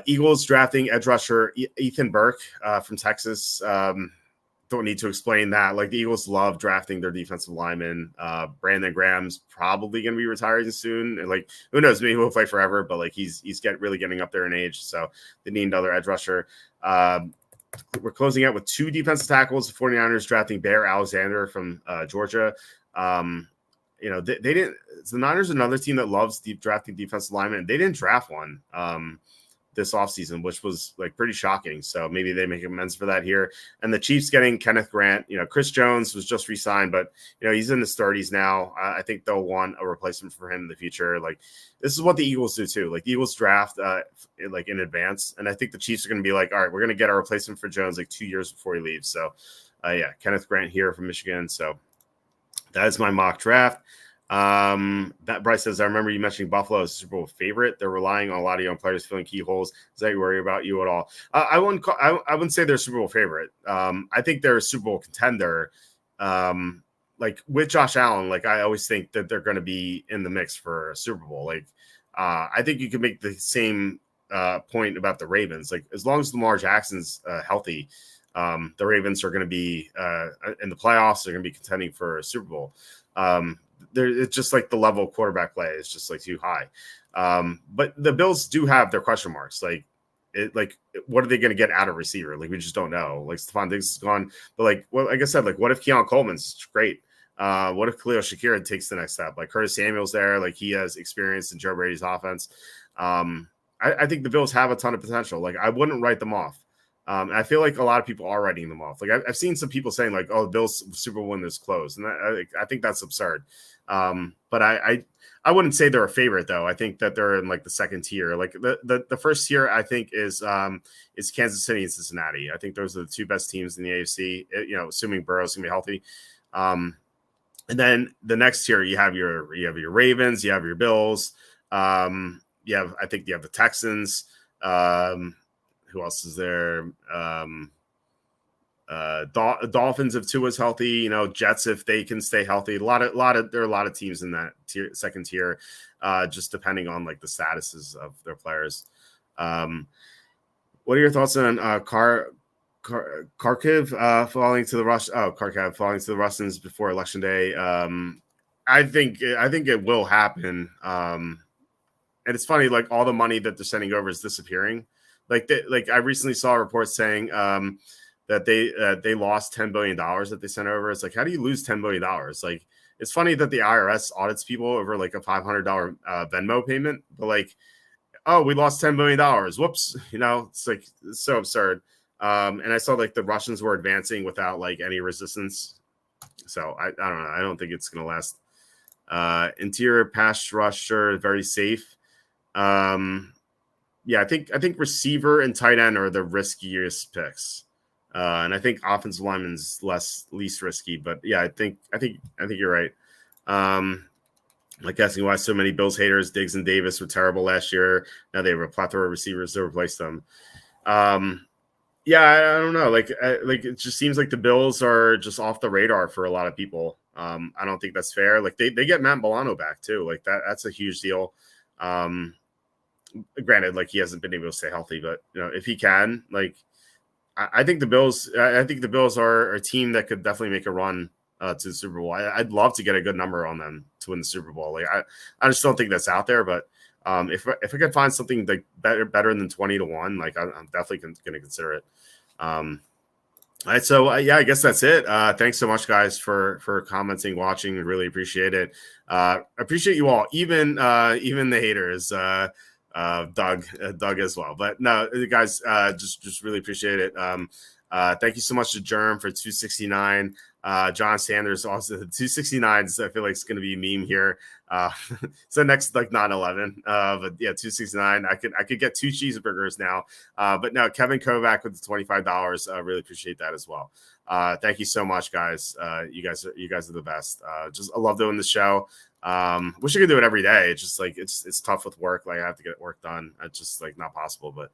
Eagles drafting edge rusher Ethan Burke from Texas. Don't need to explain that. Like the Eagles love drafting their defensive linemen. Brandon Graham's probably going to be retiring soon. And like, who knows, maybe he'll play forever, but like he's really getting up there in age. So they need another edge rusher. We're closing out with 2 defensive tackles. The 49ers drafting Bear Alexander from Georgia. They didn't. The Niners are another team that loves drafting defensive linemen. They didn't draft one this offseason, which was like pretty shocking. So maybe they make amends for that here. And the Chiefs getting Kenneth Grant. Chris Jones was just re-signed, but he's in his 30s now. I think they'll want a replacement for him in the future. Like this is what the Eagles do too. Like the Eagles draft like in advance, and I think the Chiefs are going to be like, all right, we're going to get our replacement for Jones like 2 years before he leaves. So Kenneth Grant here from Michigan. So that is my mock draft. That Bryce says, I remember you mentioning Buffalo as a Super Bowl favorite. They're relying on a lot of young players filling key holes. Does that worry about you at all? I wouldn't say they're a Super Bowl favorite. I think they're a Super Bowl contender. Like with Josh Allen, like I always think that they're going to be in the mix for a Super Bowl. Like I think you could make the same point about the Ravens. Like as long as Lamar Jackson's healthy, the Ravens are going to be in the playoffs. They're going to be contending for a Super Bowl. It's just like the level of quarterback play is just like too high. But the Bills do have their question marks. Like what are they going to get out of receiver? Like we just don't know. Like Stephon Diggs is gone, but like I said, like what if Keon Coleman's great? What if Khalil Shakir takes the next step? Like Curtis Samuel's there, like he has experience in Joe Brady's offense. I think the Bills have a ton of potential. Like I wouldn't write them off. And I feel like a lot of people are writing them off. Like I've seen some people saying like, "Oh, the Bills Super Bowl win is close," and I think that's absurd. But I wouldn't say they're a favorite though. I think that they're in like the second tier. Like the first tier, I think is Kansas City and Cincinnati. I think those are the 2 best teams in the AFC. Assuming Burrow's gonna be healthy. And then the next tier, you have your Ravens, you have your Bills. I think you have the Texans. Who else is there? Dolphins if Tua's healthy, Jets if they can stay healthy. There are a lot of teams in that second tier, just depending on like the statuses of their players. What are your thoughts on Kharkiv falling to the Kharkiv falling to the Russians before Election Day? I think it will happen. And it's funny, like all the money that they're sending over is disappearing. Like I recently saw a report saying that they lost $10 billion that they sent over. It's like, how do you lose $10 billion? Like, it's funny that the IRS audits people over like a $500 Venmo payment, but like, oh, we lost $10 billion. Whoops. It's like, it's so absurd. And I saw like the Russians were advancing without like any resistance. So I don't know. I don't think it's going to last. Interior pass rusher, very safe. I think receiver and tight end are the riskiest picks. And I think offensive lineman's least risky. But yeah, I think you're right. Like asking why so many Bills haters, Diggs and Davis were terrible last year. Now they have a plethora of receivers to replace them. Yeah, I don't know. Like it just seems like the Bills are just off the radar for a lot of people. I don't think that's fair. Like they get Matt Milano back too. Like that's a huge deal. Granted, like he hasn't been able to stay healthy, but if he can, like I think the Bills. I think the Bills are a team that could definitely make a run to the Super Bowl. I'd love to get a good number on them to win the Super Bowl. Like I just don't think that's out there. But if I could find something like better than 20-1, like I'm definitely going to consider it. All right, so yeah, I guess that's it. Thanks so much, guys, for commenting, watching. Really appreciate it. Appreciate you all, even the haters, Doug as well. But no, guys, just really appreciate it. Thank you so much to Germ for 269. John Sanders also 269s. I feel like it's going to be a meme here. So next like 9/11. But yeah, 269. I could get 2 cheeseburgers now. But no, Kevin Kovac with the $25. Really appreciate that as well. Thank you so much, guys. You guys are the best. I love doing the show. Wish I could do it every day. It's just like it's tough with work. Like I have to get work done. It's just like not possible. But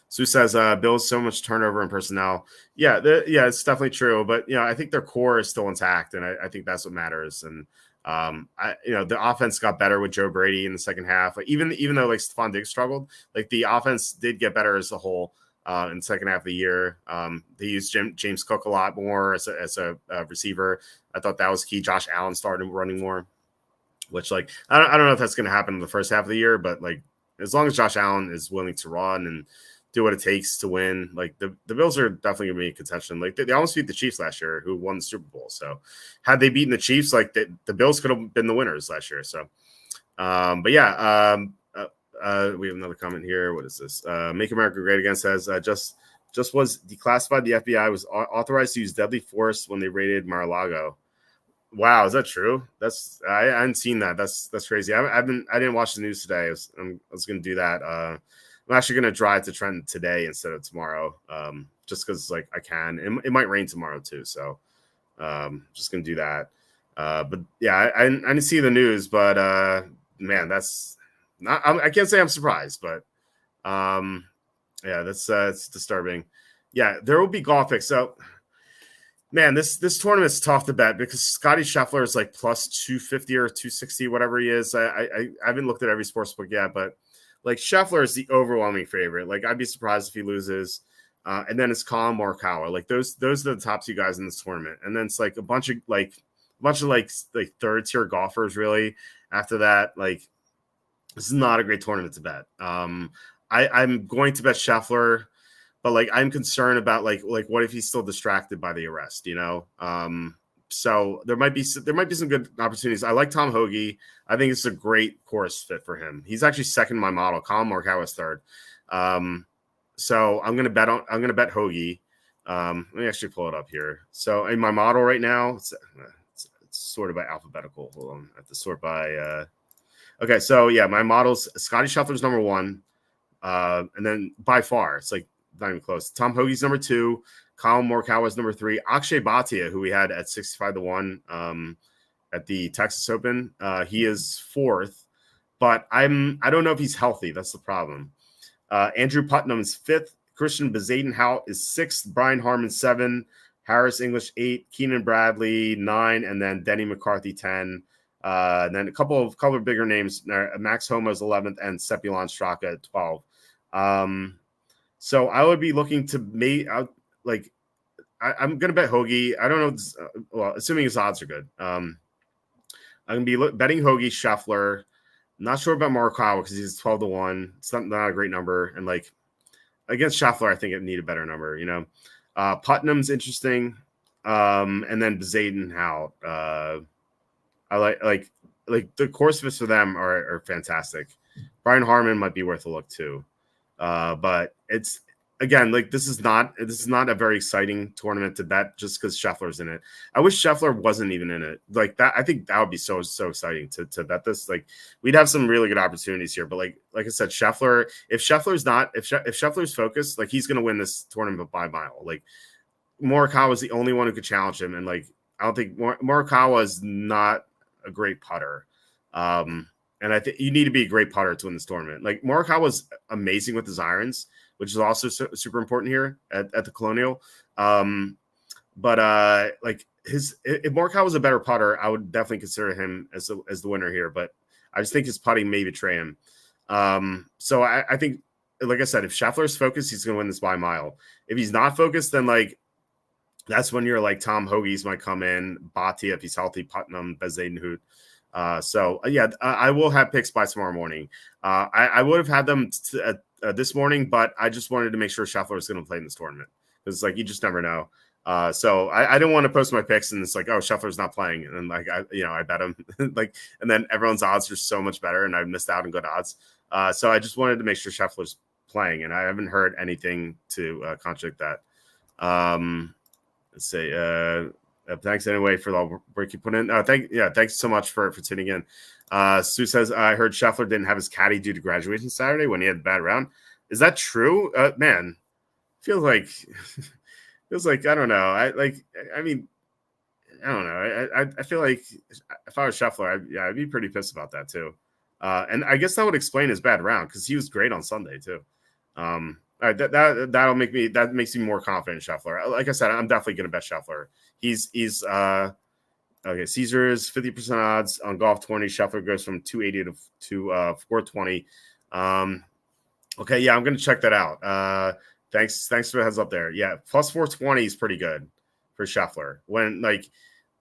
Sue says Bills so much turnover in personnel. Yeah, it's definitely true. But I think their core is still intact, and I think that's what matters. And the offense got better with Joe Brady in the second half. Like even though like Stephon Diggs struggled, like the offense did get better as a whole in the second half of the year. They used James Cook a lot more as a receiver. I thought that was key. Josh Allen started running more, which like I don't know if that's going to happen in the first half of the year, but like as long as Josh Allen is willing to run and do what it takes to win, like the Bills are definitely going to be in contention. Like they almost beat the Chiefs last year, who won the Super Bowl. So had they beaten the Chiefs, like the Bills could have been the winners last year. So, but yeah, we have another comment here. What is this? Make America Great Again says just was declassified. The FBI was authorized to use deadly force when they raided Mar-a-Lago. Wow, is that true? I hadn't seen that. That's crazy. I didn't watch the news today. I was going to do that. I'm actually going to drive to Trenton today instead of tomorrow, just because like I can. It might rain tomorrow too, so just going to do that. But yeah, I didn't see the news, but man, that's not. I can't say I'm surprised, but yeah, that's it's disturbing. Yeah, there will be golf picks. So, man, this tournament is tough to bet because Scotty Scheffler is like plus 250 or 260, whatever he is. I haven't looked at every sportsbook yet, but like Scheffler is the overwhelming favorite. Like I'd be surprised if he loses. And then it's Colin Morikawa. Like those are the top 2 guys in this tournament. And then it's like a bunch of third tier golfers really. After that, like this is not a great tournament to bet. I'm going to bet Scheffler, but like I'm concerned about like what if he's still distracted by the arrest, So there might be some good opportunities. I like Tom Hoge. I think it's a great course fit for him. He's actually second in my model. Colin Morikawa is third. So I'm gonna bet Hoge. Let me actually pull it up here. So in my model right now, it's sorted by alphabetical. Hold on, I have to sort by. Okay, so yeah, my model's Scotty Scheffler's number 1, and then by far it's like not even close. Tom Hoge's number 2. Colin Morikawa's number 3. Akshay Bhatia, who we had at 65-1 at the Texas Open, he is 4th, but I don't know if he's healthy. That's the problem. Andrew Putnam is 5th. Christian Bezadenhout is 6th. Brian Harman 7. Harris English 8. Keenan Bradley 9, and then Denny McCarthy 10. And then a couple of bigger names. Max Homa is 11th, and Sepulon Straka at 12. So I would be looking to I'm going to bet Hoge. I don't know. Assuming his odds are good. I'm going to be betting Hoge, Scheffler. Not sure about Morikawa because he's 12-1. It's not a great number. And like against Scheffler, I think it need a better number, Putnam's interesting. And then Bezadenhout. I like the course fits for them are fantastic. Brian Harman might be worth a look too. But again, like this is not a very exciting tournament to bet just because Scheffler's in it. I wish Scheffler wasn't even in it. Like that, I think that would be so exciting to bet this. Like we'd have some really good opportunities here. But like I said, Scheffler, if Scheffler's focused, like he's gonna win this tournament by a mile. Like Morikawa is the only one who could challenge him, and like I don't think Morikawa is not a great putter. And I think you need to be a great putter to win this tournament. Like Morikawa was amazing with his irons, which is also super important here at the Colonial. But like if Morikawa was a better putter, I would definitely consider him as the winner here. But I just think his putting may betray him. So I think, like I said, if Scheffler's focused, he's going to win this by a mile. If he's not focused, then like that's when you're like Tom Hoagies might come in, Bhatia if he's healthy, Putnam, Bezuidenhout. I will have picks by tomorrow morning. I would have had them this morning, but I just wanted to make sure Scheffler was going to play in this tournament because like you just never know. So I didn't want to post my picks and it's like, oh, Scheffler's not playing, and then like I bet him like, and then everyone's odds are so much better, and I missed out on good odds. So I just wanted to make sure Scheffler's playing, and I haven't heard anything to contradict that. Let's say. Thanks anyway for the work you put in. Thanks so much for tuning in. Sue says, I heard Scheffler didn't have his caddy due to graduation Saturday when he had a bad round. Is that true? Man, feels like I don't know. I don't know. I feel like if I was Scheffler, I'd be pretty pissed about that too. And I guess that would explain his bad round because he was great on Sunday too. All right, that makes me more confident in Scheffler. Like I said, I'm definitely going to bet Scheffler. He's okay. Caesars 50% odds on golf 20. Scheffler goes from 280 to 420. Okay, yeah, I'm going to check that out. Thanks for the heads up there. Yeah, plus 420 is pretty good for Scheffler. When like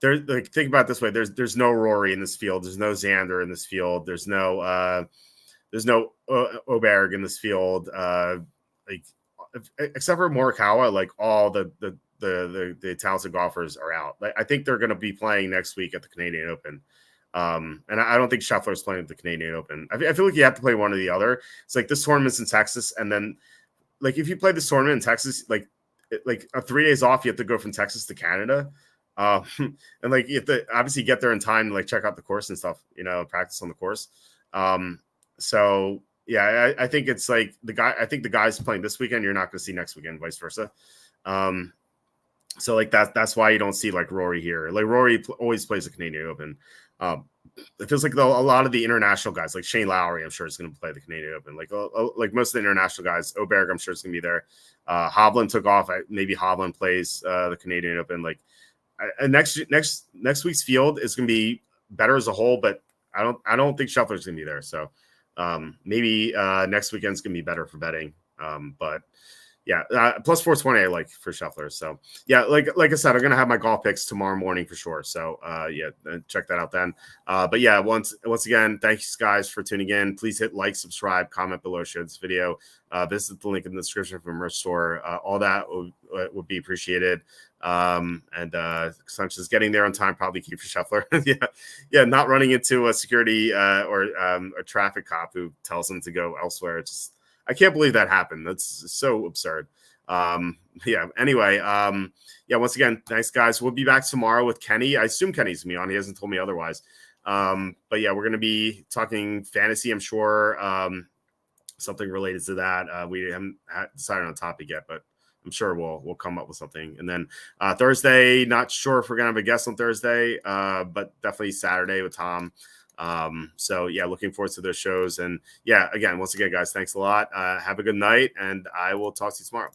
there's like think about it this way, there's no Rory in this field. There's no Xander in this field. There's no Oberg in this field. Like except for Morikawa, like all the talented golfers are out. Like I think they're going to be playing next week at the Canadian Open. And I don't think Scheffler is playing at the Canadian Open. I feel like you have to play one or the other. It's like this tournament's in Texas, and then like if you play this tournament in Texas, like 3 days off, you have to go from Texas to Canada. And like you have to obviously get there in time to like check out the course and stuff, practice on the course. So yeah, I think it's like I think the guys playing this weekend, you're not going to see next weekend, vice versa. So like that's why you don't see like Rory here. Like Rory always plays the Canadian Open. It feels like a lot of the international guys, like Shane Lowry, I'm sure is going to play the Canadian Open. Like most of the international guys, Oberg, I'm sure is going to be there. Hovland took off. Maybe Hovland plays the Canadian Open. Like next week's field is going to be better as a whole, but I don't think Scheffler's going to be there. So maybe next weekend's going to be better for betting. But yeah, plus 420 I like for Scheffler. So yeah, like I said, I'm gonna have my golf picks tomorrow morning for sure. So yeah, check that out then. But yeah, once again, thanks guys for tuning in. Please hit like, subscribe, comment below, share this video. Visit the link in the description for merch store. All that would be appreciated. And Sanchez getting there on time, probably key for Scheffler. yeah, not running into a security or a traffic cop who tells him to go elsewhere. It's just, I can't believe that happened. That's so absurd. Anyway, once again, thanks guys. We'll be back tomorrow with Kenny. I assume Kenny's gonna be on. He hasn't told me otherwise. But yeah, we're going to be talking fantasy, I'm sure. Something related to that. We haven't decided on a topic yet, but I'm sure we'll come up with something. And then Thursday, not sure if we're going to have a guest on Thursday, but definitely Saturday with Tom. So yeah, looking forward to those shows. And yeah, again, once again, guys, thanks a lot. Have a good night, and I will talk to you tomorrow.